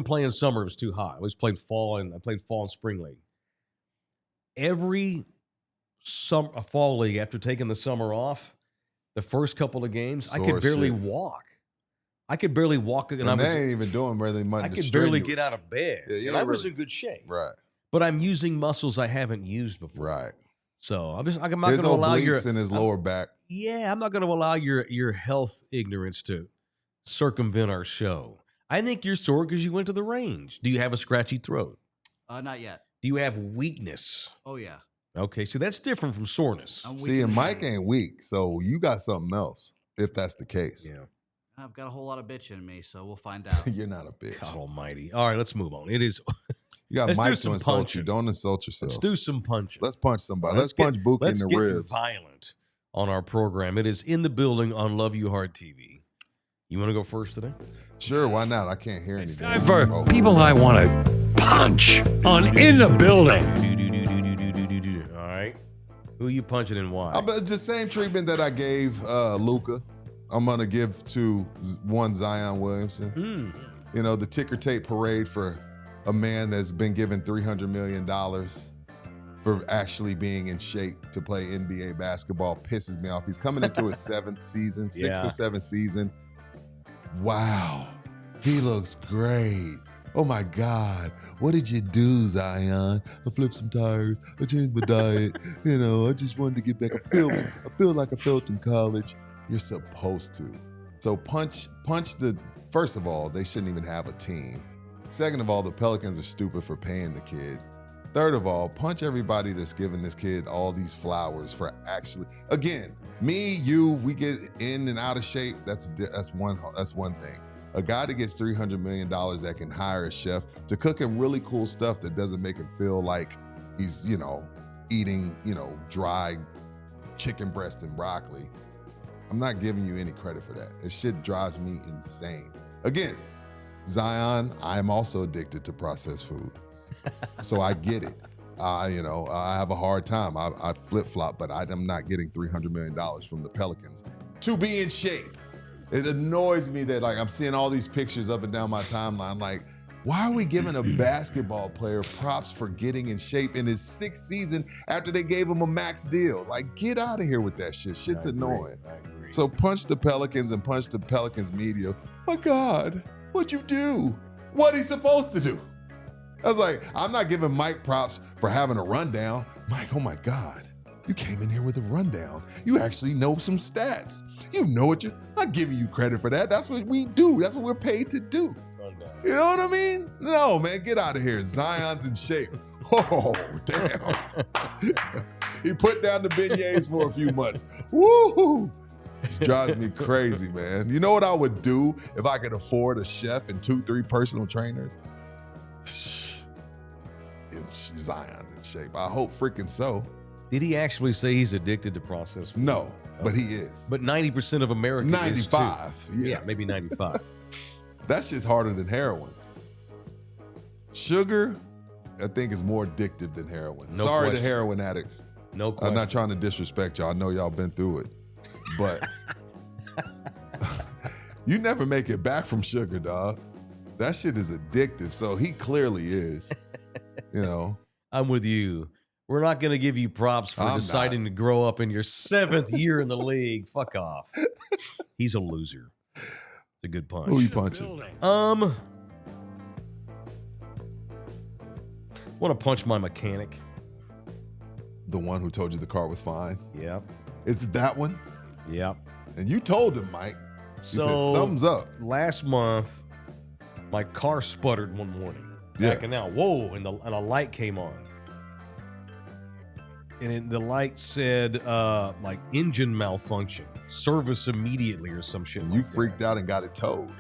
play in summer, it was too hot. I always played fall, and I played fall and spring league. Every fall league, after taking the summer off, the first couple of games, I could barely walk. I could barely walk, and they ain't even doing really much. I could barely get out of bed. Yeah, and I was in good shape. Right. But I'm using muscles I haven't used before. Right. So I'm not going His to allow obliques in his lower back. Yeah, I'm not going to allow your health ignorance to circumvent our show. I think you're sore because you went to the range. Do you have a scratchy throat? Not yet. Do you have weakness? Oh yeah. Okay, so that's different from soreness. See, and Mike ain't weak, so you got something else. If that's the case. Yeah. I've got a whole lot of bitch in me, so we'll find out. You're not a bitch. God almighty. All right, let's move on. It is. You got Let's Mike do to some insult punching. you. Don't insult yourself. Let's do some punching. Let's punch somebody. Let's punch Buki in the get ribs. Violent on our program. It is in the building on Love You Hard TV. You want to go first today? Sure, why not? I can't hear anything. Time for people I want to punch on In the Building. All right. Who are you punching and why? It's the same treatment that I gave Luka. I'm going to give to one Zion Williamson. You know, the ticker tape parade for a man that's been given $300 million for actually being in shape to play NBA basketball pisses me off. He's coming into his sixth or seventh season. Wow, he looks great. Oh my God, what did you do, Zion? I flipped some tires, I changed my diet. You know, I just wanted to get back. I feel like I felt in college. You're supposed to. So punch first of all, they shouldn't even have a team. Second of all, the Pelicans are stupid for paying the kid. Third of all, punch everybody that's giving this kid all these flowers for actually, again, me, you, we get in and out of shape. That's one thing. A guy that gets $300 million that can hire a chef to cook him really cool stuff that doesn't make him feel like he's, eating, dry chicken breast and broccoli. I'm not giving you any credit for that. This shit drives me insane. Again, Zion, I'm also addicted to processed food. So I get it. I have a hard time. I flip-flop, but I'm not getting $300 million from the Pelicans to be in shape. It annoys me that I'm seeing all these pictures up and down my timeline. Like, why are we giving a basketball player props for getting in shape in his 6th season after they gave him a max deal? Like, get out of here with that shit. Shit's annoying. I agree. So punch the Pelicans and punch the Pelicans media. My God, what'd you do? What he's supposed to do? I was like, I'm not giving Mike props for having a rundown. Mike, oh my God, you came in here with a rundown. You actually know some stats. You know what you're not giving you credit for that. That's what we do. That's what we're paid to do. Rundown. You know what I mean? No, man, get out of here. Zion's in shape. Oh, damn. He put down the beignets for a few months. Woo! It drives me crazy, man. You know what I would do if I could afford a chef and 2-3 personal trainers? Zion's in shape. I hope freaking so. Did he actually say he's addicted to processed food? No, but he is. But 90% of America 95. is too. Yeah, maybe 95. That shit's harder than heroin. Sugar, I think, is more addictive than heroin. No Sorry question. to heroin addicts. No question. I'm not trying to disrespect y'all. I know y'all been through it. But you never make it back from sugar, dog. That shit is addictive. So he clearly is. You know. I'm with you. We're not going to give you props for deciding to grow up in your 7th year in the league. Fuck off. He's a loser. It's a good punch. Who you punching? Want to punch my mechanic. The one who told you the car was fine? Yeah. Is it that one? Yeah. And you told him, Mike. So, he said, thumbs up. Last month, my car sputtered one morning. Backing out. Whoa, and a light came on. And the light said, like, engine malfunction. Service immediately or some shit. And you freaked out and got it towed.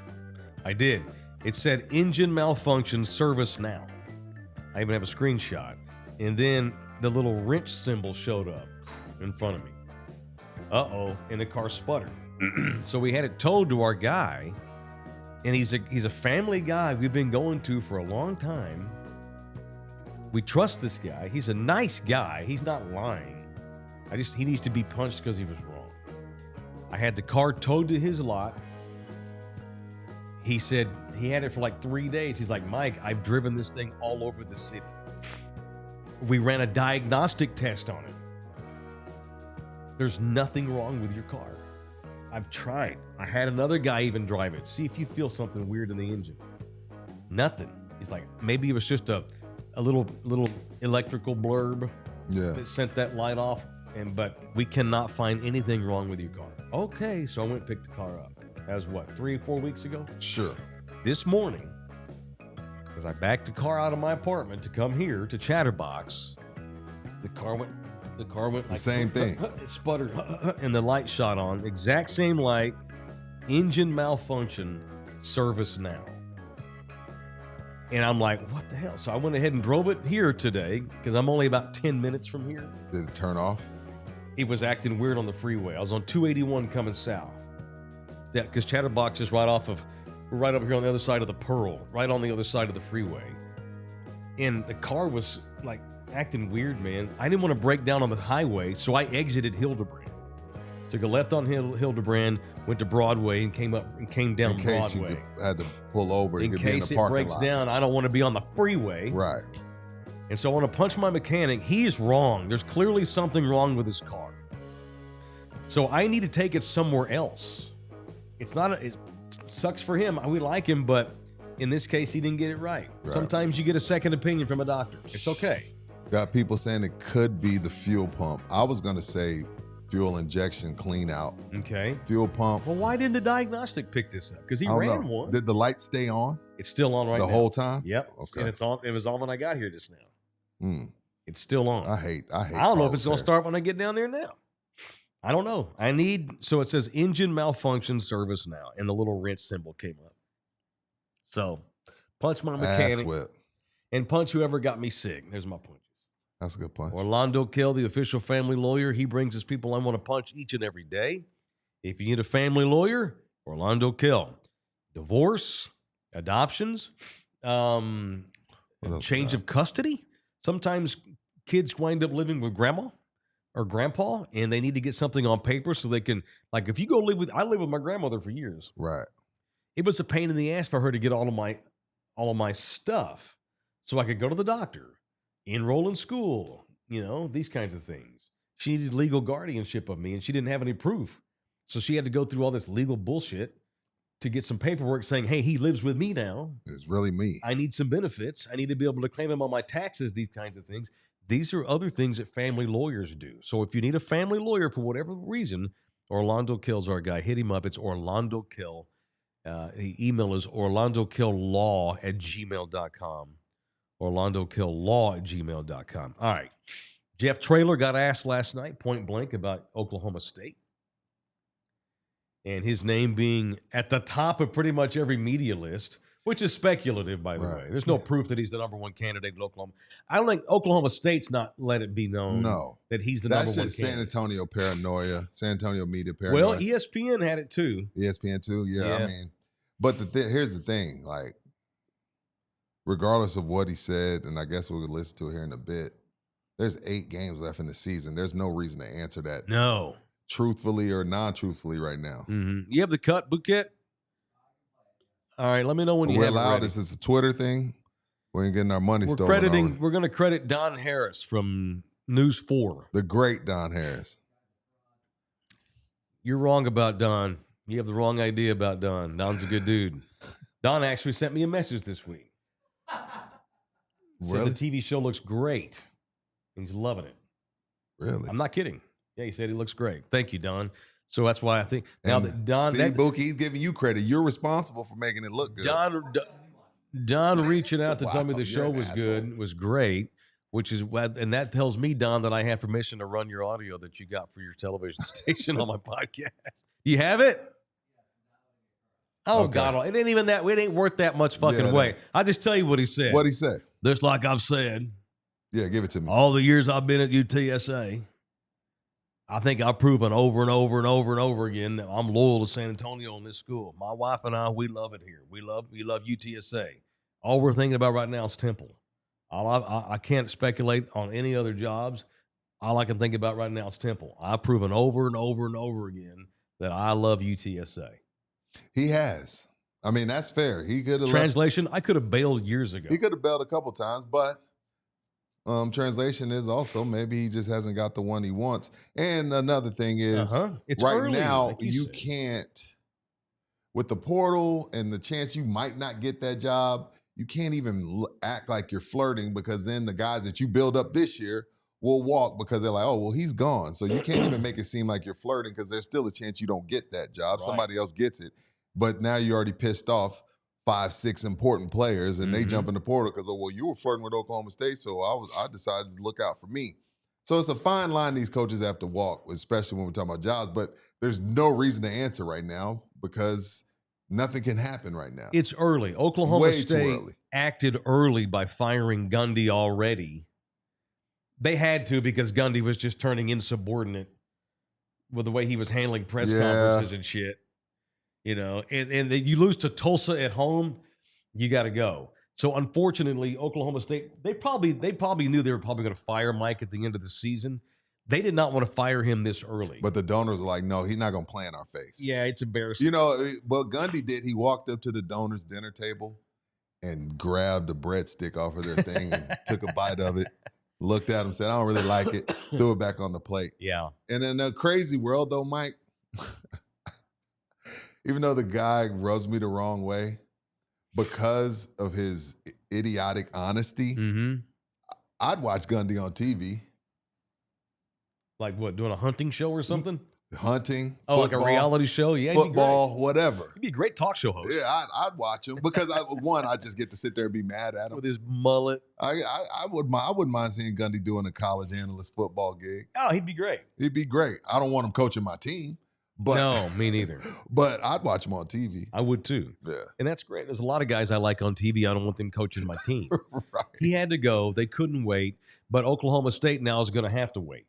I did. It said engine malfunction, service now. I even have a screenshot. And then the little wrench symbol showed up in front of me. Uh-oh, and the car sputtered. So we had it towed to our guy, and he's a family guy we've been going to for a long time. We trust this guy. He's a nice guy. He's not lying. He needs to be punched because he was wrong. I had the car towed to his lot. He said he had it for like 3 days. He's like, Mike, I've driven this thing all over the city. We ran a diagnostic test on it. There's nothing wrong with your car. I've tried. I had another guy even drive it. See if you feel something weird in the engine. Nothing. He's like, maybe it was just a little electrical blurb that sent that light off. But we cannot find anything wrong with your car. Okay, so I went and picked the car up. That was what, 3 or 4 weeks ago? Sure. This morning, as I backed the car out of my apartment to come here to Chatterbox, the car went like the same thing. It sputtered, and the light shot on. Exact same light. Engine malfunction. Service now. And I'm like, what the hell? So I went ahead and drove it here today because I'm only about 10 minutes from here. Did it turn off? It was acting weird on the freeway. I was on 281 coming south. Yeah, because Chatterbox is right up here on the other side of the Pearl, right on the other side of the freeway. And the car was like acting weird, man. I didn't want to break down on the highway, so I exited Hildebrand. Took a left on Hildebrand, went to Broadway, and came down Broadway. You had to pull over in case it breaks down. I don't want to be on the freeway. Right. And so I want to punch my mechanic. He is wrong. There's clearly something wrong with his car. So I need to take it somewhere else. It sucks for him. We like him, but in this case, he didn't get it right. Sometimes you get a second opinion from a doctor. It's okay. Got people saying it could be the fuel pump. I was going to say fuel injection clean out. Okay. Fuel pump. Well, why didn't the diagnostic pick this up? Because he ran one. Did the light stay on? It's still on right now. The whole time? Yep. Okay. And it's on. It was on when I got here just now. It's still on. I hate. I don't know if it's going to start when I get down there now. I don't know. So it says engine malfunction, service now, and the little wrench symbol came up. So punch my mechanic and punch whoever got me sick. There's my punches. That's a good punch. Orlando Kell, the official family lawyer. He brings his people I want to punch each and every day. If you need a family lawyer, Orlando Kell. Divorce, adoptions, change of custody. Sometimes kids wind up living with grandma or grandpa, and they need to get something on paper so they can, like, if you go I lived with my grandmother for years. Right. It was a pain in the ass for her to get all of my stuff so I could go to the doctor, enroll in school, these kinds of things. She needed legal guardianship of me, and she didn't have any proof. So she had to go through all this legal bullshit to get some paperwork saying, hey, he lives with me now. It's really me. I need some benefits. I need to be able to claim him on my taxes, these kinds of things. These are other things that family lawyers do. So if you need a family lawyer for whatever reason, Orlando Kell's our guy. Hit him up. It's Orlando Kell. The email is orlandokilllaw@gmail.com. orlandokilllaw@gmail.com. All right. Jeff Traylor got asked last night, point blank, about Oklahoma State. And his name being at the top of pretty much every media list, which is speculative, by the way. There's no proof that he's the number one candidate in Oklahoma. I don't think Oklahoma State's not let it be known that he's the number one candidate. That's San Antonio paranoia, San Antonio media paranoia. Well, ESPN had it too. ESPN too, yeah. I mean, but here's the thing, like, regardless of what he said, and I guess we'll listen to it here in a bit, there's 8 games left in the season. There's no reason to answer that. No. Truthfully or non-truthfully right now. Mm-hmm. You have the cut, Bouquet? All right, let me know when you We're have it allowed. ready. This is a Twitter thing. We ain't getting our money We're stolen. going to credit Don Harris from News 4. The great Don Harris. You're wrong about Don. You have the wrong idea about Don. Don's a good dude. Don actually sent me a message this week. Really? Said the TV show looks great. He's loving it. Really? I'm not kidding. Yeah, he said he looks great. Thank you, Don. So that's why I think now that Don, see, Bookie, he's giving you credit. You're responsible for making it look good. Don reaching out to Wow, tell me the show you're an was asshole. good, was great, and that tells me, Don, that I have permission to run your audio that you got for your television station on my podcast. You have it? Oh, Okay. God. It ain't even that. It ain't worth that much fucking Yeah, weight. I'll just tell you what he said. What'd he say? Just like I've said, Yeah, give it to me. all the years I've been at UTSA, I think I've proven over and over and over and over again that I'm loyal to San Antonio and this school. My wife and I, we love it here. We love UTSA. All we're thinking about right now is Temple. I can't speculate on any other jobs. All I can think about right now is Temple. I've proven over and over and over again that I love UTSA. He has. I mean, that's fair. He could have Translation, I could have bailed years ago. He could have bailed a couple times, but translation is also maybe he just hasn't got the one he wants. And another thing is, It's right early, now like you said. can't, with the portal and the chance you might not get that job, you can't even act like you're flirting, because then the guys that you build up this year will walk because they're like, oh, well, he's gone. So you can't even make it seem like you're flirting, because there's still a chance you don't get that job. Right. Somebody else gets it. But now you're already pissed off 5-6 important players, and they jump in the portal because, oh, well, you were flirting with Oklahoma State, so I decided to look out for me. So it's a fine line these coaches have to walk, especially when we're talking about jobs. But there's no reason to answer right now because nothing can happen right now. It's early. Oklahoma Way too State early. acted early by firing Gundy already. They had to, because Gundy was just turning insubordinate with the way he was handling press conferences and shit. You know, and you lose to Tulsa at home, you got to go. So unfortunately, Oklahoma State, they probably knew they were probably going to fire Mike at the end of the season. They did not want to fire him this early. But the donors are like, no, he's not going to play in our face. Yeah, it's embarrassing. You know, what Gundy did, he walked up to the donors' dinner table and grabbed a breadstick off of their thing and took a bite of it, looked at him, said, I don't really like it, threw it back on the plate. Yeah. And in a crazy world, though, Mike, even though the guy rubs me the wrong way, because of his idiotic honesty, I'd watch Gundy on TV. Like what, doing a hunting show or something? Hunting. Oh, football, like a reality show? Yeah, he'd be football, great. whatever. He'd be a great talk show host. Yeah, I'd watch him because I just get to sit there and be mad at him With his mullet. I wouldn't mind seeing Gundy doing a college analyst football gig. Oh, he'd be great. He'd be great. I don't want him coaching my team, but No, me neither. But I'd watch him on TV. I would too. Yeah, And that's great. There's a lot of guys I like on TV. I don't want them coaching my team. right. He had to go. They couldn't wait. But Oklahoma State now is going to have to wait.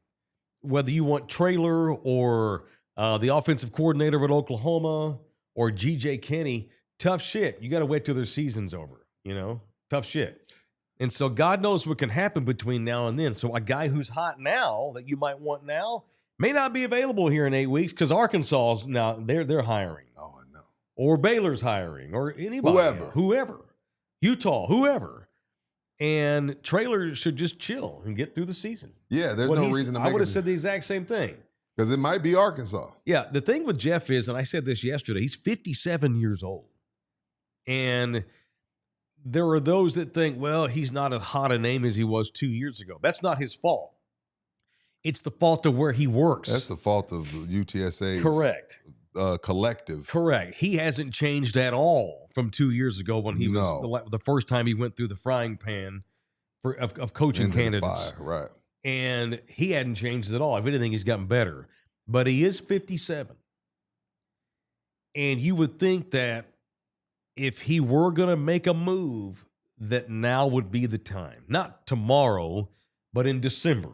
Whether you want Traylor or the offensive coordinator at Oklahoma or G.J. Kinney, tough shit. You got to wait till their season's over, you know? Tough shit. And so God knows what can happen between now and then. So a guy who's hot now that you might want now may not be available here in 8 weeks, because Arkansas's now they're hiring. Oh, I know. Or Baylor's hiring, or anybody. Whoever. Utah, whoever. And Traylor should just chill and get through the season. Yeah, there's no reason to make I would have said the exact same thing. because it might be Arkansas. Yeah, the thing with Jeff is, and I said this yesterday, he's 57 years old. And there are those that think, well, he's not as hot a name as he was 2 years ago. That's not his fault. It's the fault of where he works. That's the fault of UTSA's Correct. Collective. Correct. He hasn't changed at all from 2 years ago when he was the first time he went through the frying pan of coaching Into the candidates. fire, right. And he hadn't changed at all. If anything, he's gotten better. But he is 57. And you would think that if he were going to make a move, that now would be the time. Not tomorrow, but in December.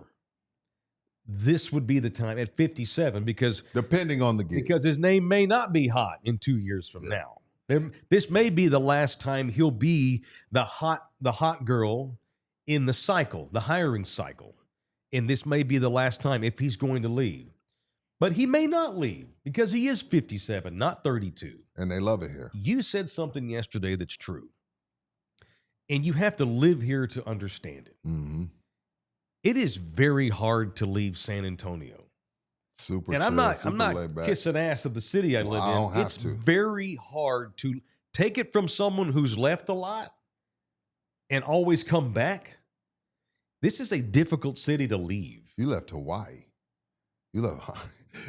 This would be the time at 57, because Depending on the gig. because his name may not be hot in 2 years from now. This may be the last time he'll be the hot girl in the cycle, the hiring cycle. And this may be the last time if he's going to leave. But he may not leave because he is 57, not 32. And they love it here. You said something yesterday that's true. And you have to live here to understand it. Mm-hmm. It is very hard to leave San Antonio. Super And chill, I'm not kissing ass of the city I live I don't in. have It's to. very hard to take it from someone who's left a lot and always come back. This is a difficult city to leave. You left Hawaii. You left,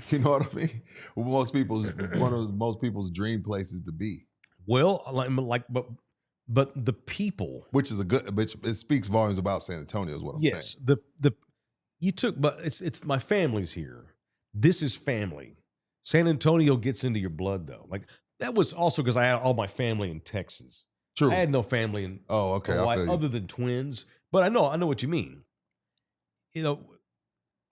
you know what I mean? One of most people's dream places to be. Well, but the people, Which it speaks volumes about San Antonio, is what I'm saying. But it's my family's here. This is family. San Antonio gets into your blood though. Like that was also because I had all my family in Texas. True. I had no family in Okay, I feel you. other than twins. But I know what you mean. You know,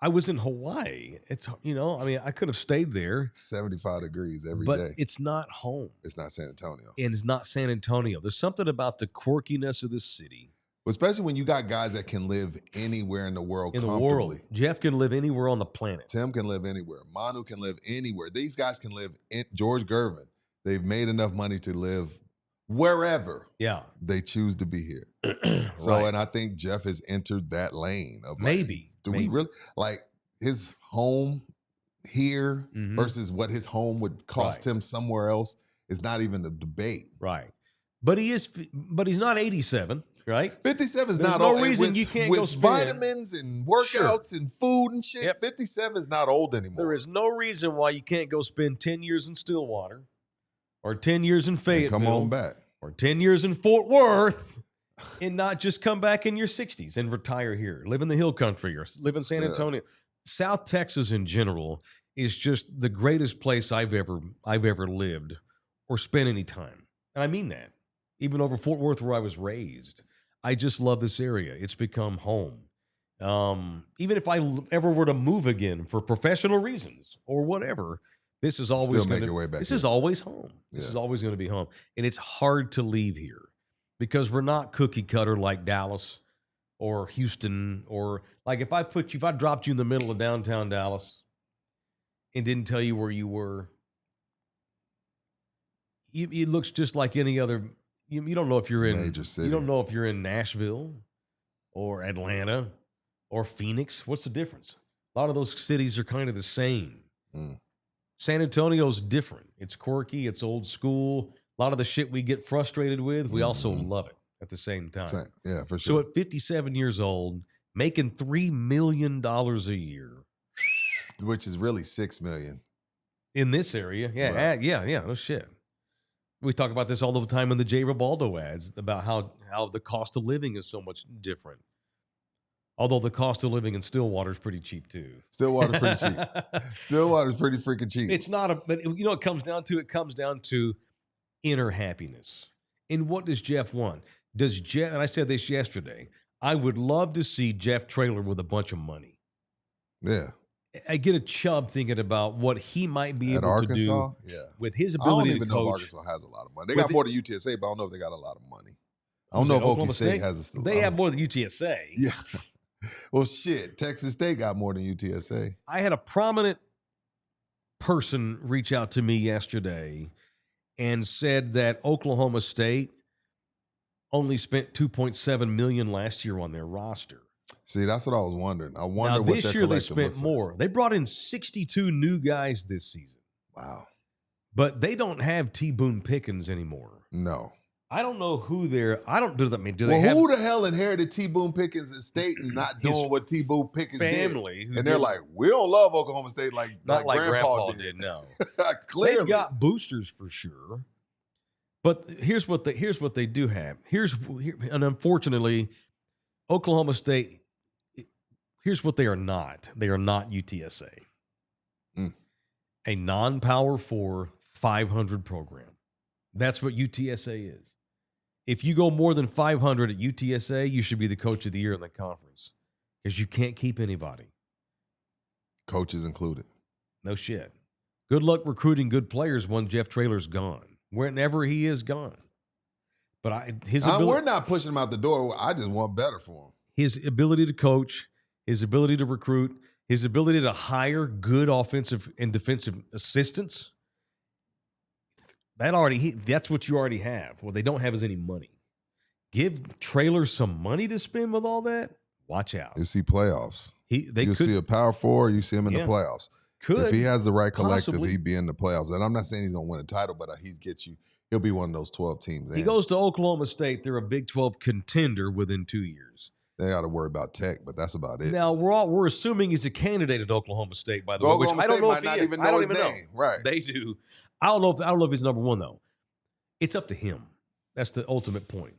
I was in Hawaii. It's I could have stayed there. 75 degrees every but day. It's not home. It's not San Antonio. And it's not San Antonio. There's something about the quirkiness of this city. Especially when you got guys that can live anywhere in the world comfortably. Jeff can live anywhere on the planet. Tim can live anywhere. Manu can live anywhere. These guys can live in George Gervin. They've made enough money to live wherever they choose to be here. Right. And I think Jeff has entered that lane of maybe. We really like his home here versus what his home would cost him somewhere else is not even a debate. Right. But he's not 87. Right, 57 is There's not no old. reason you can't with go spend vitamins and workouts and food and shit. Yep. 57 is not old anymore. There is no reason why you can't go spend 10 years in Stillwater, or 10 years in Fayetteville, and come on back, or 10 years in Fort Worth, and not just come back in your 60s and retire here, live in the hill country, or live in San Antonio. South Texas in general is just the greatest place I've ever lived or spent any time, and I mean that. Even over Fort Worth, where I was raised. I just love this area. It's become home. Even if I ever were to move again for professional reasons or whatever, this is always is always home. This is always going to be home. And it's hard to leave here because we're not cookie cutter like Dallas or Houston, or like if I dropped you in the middle of downtown Dallas and didn't tell you where you were, it looks just like any other. You don't know if you're in major city. You don't know if you're in Nashville or Atlanta or Phoenix. What's the difference? A lot of those cities are kind of the same. San Antonio's different. It's quirky. It's old school. A lot of the shit we get frustrated with, we also love it at the same time. Yeah, for sure. So at 57 years old, making $3 million a year, which is really $6 million in this area. Yeah, right. No shit. We talk about this all the time in the Jay Ribaldo ads about how the cost of living is so much different. Although the cost of living in Stillwater is pretty cheap too. Stillwater's pretty cheap. Stillwater's pretty freaking cheap. It's not but you know what it comes down to inner happiness. And what does Jeff want? And I said this yesterday, I would love to see Jeff Traylor with a bunch of money. Yeah. I get a chub thinking about what he might be able to do with his ability to coach. I don't even know if Arkansas has a lot of money. They got more than UTSA, but I don't know if they got a lot of money. I don't know if OkState has a They have more than UTSA. Yeah. Well, shit, Texas State got more than UTSA. I had a prominent person reach out to me yesterday and said that Oklahoma State only spent $2.7 million last year on their roster. See, that's what I was wondering. I wonder what this year they spent more. Like. They brought in 62 new guys this season. Wow. But they don't have T. Boone Pickens anymore. No. I don't know who they're. Do they have? Who the hell inherited T. Boone Pickens at State and not doing what T. Boone Pickens family did? And they're like, we don't love Oklahoma State like Grandpa did. No. Clearly. They've got boosters for sure. But here's what they do have. And unfortunately, Oklahoma State, here's what they are not. They are not UTSA. A non-Power 4 500 program. That's what UTSA is. If you go more than 500 at UTSA, you should be the coach of the year in the conference because you can't keep anybody. Coaches included. No shit. Good luck recruiting good players when Jeff Traylor's gone. Whenever he is gone. But we're not pushing him out the door. I just want better for him. His ability to coach, his ability to recruit, his ability to hire good offensive and defensive assistants, that's what you already have. What they don't have is any money. Give Traylor some money to spend with all that. Watch out. You see playoffs. You'll see a power four. You see him in the Yeah. playoffs. If he has the right collective, possibly. he'd be in the playoffs. And I'm not saying he's going to win a title, but he'll be one of those 12 teams. He goes to Oklahoma State. They're a Big 12 contender within 2 years. They got to worry about Tech, but that's about it. Now we're assuming he's a candidate at Oklahoma State, by the way. Which Oklahoma I don't State know might if not he is. even I know don't his even name. Right. They do. I don't know if he's number one though. It's up to him. That's the ultimate point.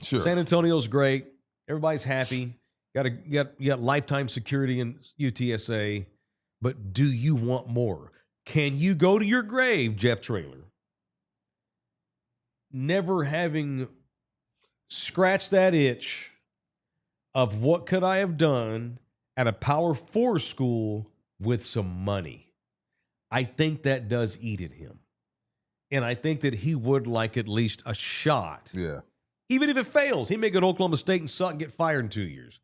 Sure. San Antonio's great. Everybody's happy. Got lifetime security in UTSA. But do you want more? Can you go to your grave, Jeff Traylor, never having scratched that itch of what could I have done at a Power 4 school with some money? I think that does eat at him. And I think that he would like at least a shot. Yeah. Even if it fails, he may go to Oklahoma State and suck and get fired in 2 years.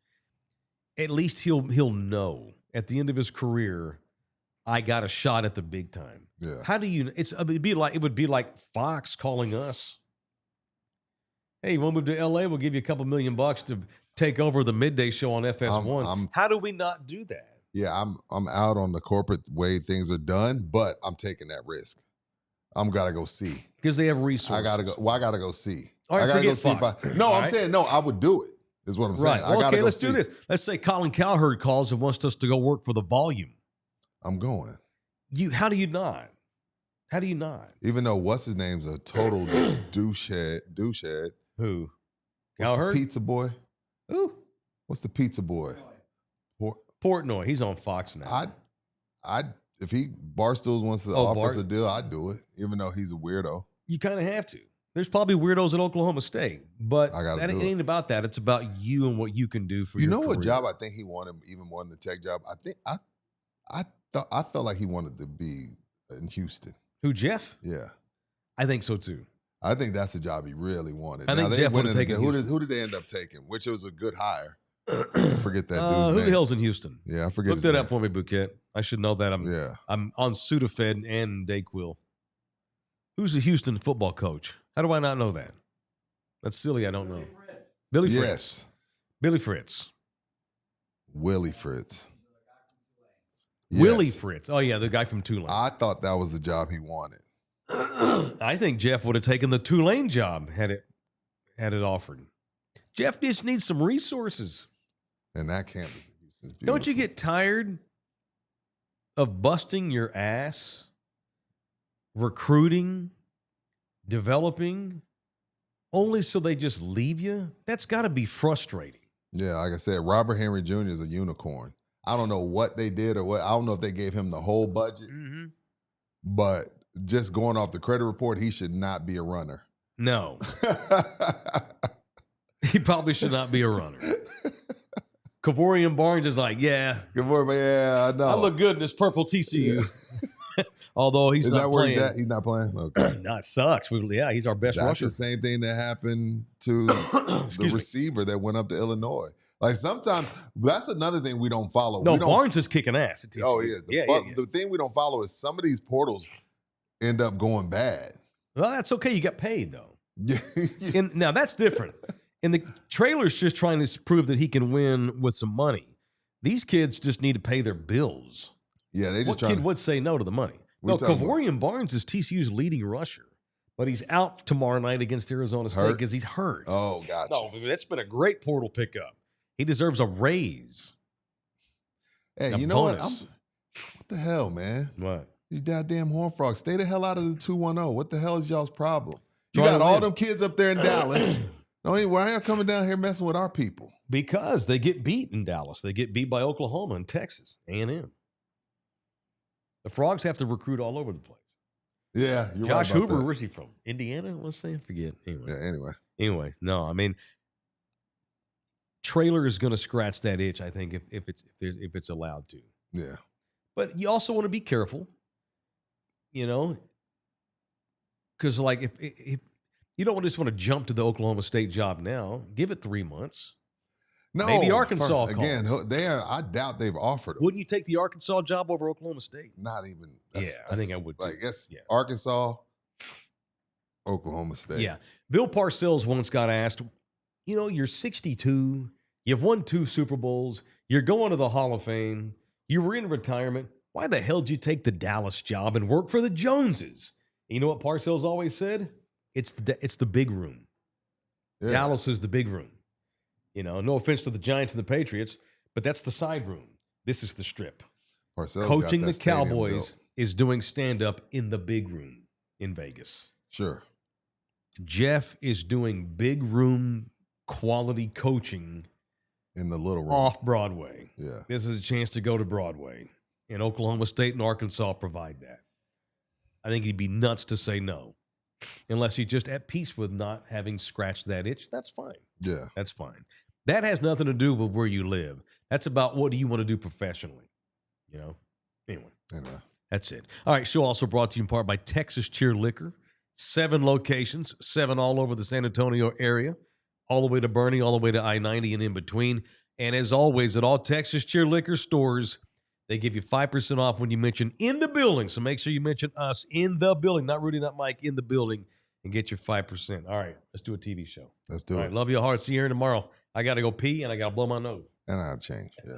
At least he'll know at the end of his career, I got a shot at the big time. Yeah. How do you? It would be like Fox calling us. Hey, you want to move to L.A.? We'll give you a couple $1 million to take over the midday show on FS1. How do we not do that? Yeah, I'm out on the corporate way things are done, but I'm taking that risk. I'm gotta go see because they have resources. I gotta go. Well, I gotta go see. All right, I gotta forget go see Fox. if I'm saying no. I would do it. Is what I'm saying. Right. Well, I gotta let's go do see. this. Let's say Colin Cowherd calls and wants us to go work for the Volume. I'm going. How do you not? How do you not? Even though what's his name's a total douchehead. Who? What's Cowherd? the pizza boy? Who? What's the pizza boy? Portnoy. He's on Fox now. If Barstool wants to offer us a deal, I'd do it, even though he's a weirdo. You kind of have to. There's probably weirdos at Oklahoma State, but that ain't about that. It's about you and what you can do for your career. What job I think he wanted even more than the tech job? I felt like he wanted to be in Houston. Who, Jeff? Yeah. I think so too. I think that's the job he really wanted. I think Jeff would have taken who did they end up taking? Which was a good hire. I forget that dude's name. Who the hell's in Houston? Yeah, I forget. Look that up for me, Bouquet. I should know that. I'm on Sudafed and Dayquil. Who's the Houston football coach? How do I not know that? That's silly. I don't know. Billy Fritz. Yes. Billy Fritz. Willie Fritz. Willie Fritz. Oh, yeah, the guy from Tulane. I thought that was the job he wanted. I think Jeff would have taken the Tulane job had it offered. Jeff just needs some resources. And that campus in Houston is beautiful. Don't you get tired of busting your ass, recruiting, developing, only so they just leave you? That's got to be frustrating. Yeah, like I said, Robert Henry Jr. is a unicorn. I don't know what they did or what. I don't know if they gave him the whole budget. Mm-hmm. But just going off the credit report, he should not be a runner. No. He probably should not be a runner. Kavorian Barnes is like, yeah. Yeah, I know. I look good in this purple TCU. Yeah. Although he's not playing. He's not playing? Okay. No, it sucks. He's our best rusher. That's the same thing that happened to the receiver that went up to Illinois. Like sometimes, that's another thing we don't follow. No, Barnes is kicking ass. Oh, he is. The thing we don't follow is some of these portals end up going bad. Well, that's okay. You got paid, though. Yeah. Now, that's different. And the Traylor's just trying to prove that he can win with some money. These kids just need to pay their bills. Yeah, they just What kid would say no to the money? No, Kavorian Barnes is TCU's leading rusher, but he's out tomorrow night against Arizona State because he's hurt. Oh, gotcha. No, that's been a great portal pickup. He deserves a raise. Hey, you know what? What the hell, man? What? You goddamn Horned Frogs. Stay the hell out of the 210. What the hell is y'all's problem? You got all them kids up there in Dallas. Why are y'all coming down here messing with our people? Because they get beat in Dallas. They get beat by Oklahoma and Texas, A&M. The Frogs have to recruit all over the place. Yeah, you're Josh right about Hoover, that. where's he from? Indiana? Let's say, forget. Anyway. Yeah, Anyway, no, I mean, Traylor is going to scratch that itch, I think, if it's allowed to. Yeah. But you also want to be careful, because like if you don't just want to jump to the Oklahoma State job now, give it 3 months. No, Maybe Arkansas again. calls. I doubt they've offered him. Wouldn't you take the Arkansas job over Oklahoma State? Not even. I think I would too. Like, yes, Yeah. Arkansas, Oklahoma State. Yeah. Bill Parcells once got asked, you're 62, you've won 2 Super Bowls, you're going to the Hall of Fame, you were in retirement. Why the hell did you take the Dallas job and work for the Joneses? You know what Parcells always said? It's the big room. Yeah. Dallas is the big room. No offense to the Giants and the Patriots, but that's the side room. This is the strip. Parcells Coaching got the that stadium Cowboys built. is doing stand-up in the big room in Vegas. Sure. Jeff is doing big room quality coaching In the little room. off Broadway. Yeah. This is a chance to go to Broadway. And Oklahoma State and Arkansas provide that. I think he'd be nuts to say no. Unless he's just at peace with not having scratched that itch. That's fine. Yeah. That's fine. That has nothing to do with where you live. That's about what do you want to do professionally. Anyway. That's it. All right, show also brought to you in part by Texas Cheer Liquor. 7 locations, 7 all over the San Antonio area, all the way to Bernie, all the way to I-90 and in between. And as always, at all Texas Cheer Liquor stores, they give you 5% off when you mention in the building. So make sure you mention us in the building, not Rudy, not Mike, in the building, and get your 5%. All right, let's do a TV show. Let's do All it. right, love you hard. See you here tomorrow. I got to go pee, and I got to blow my nose. And I'll change. Yeah.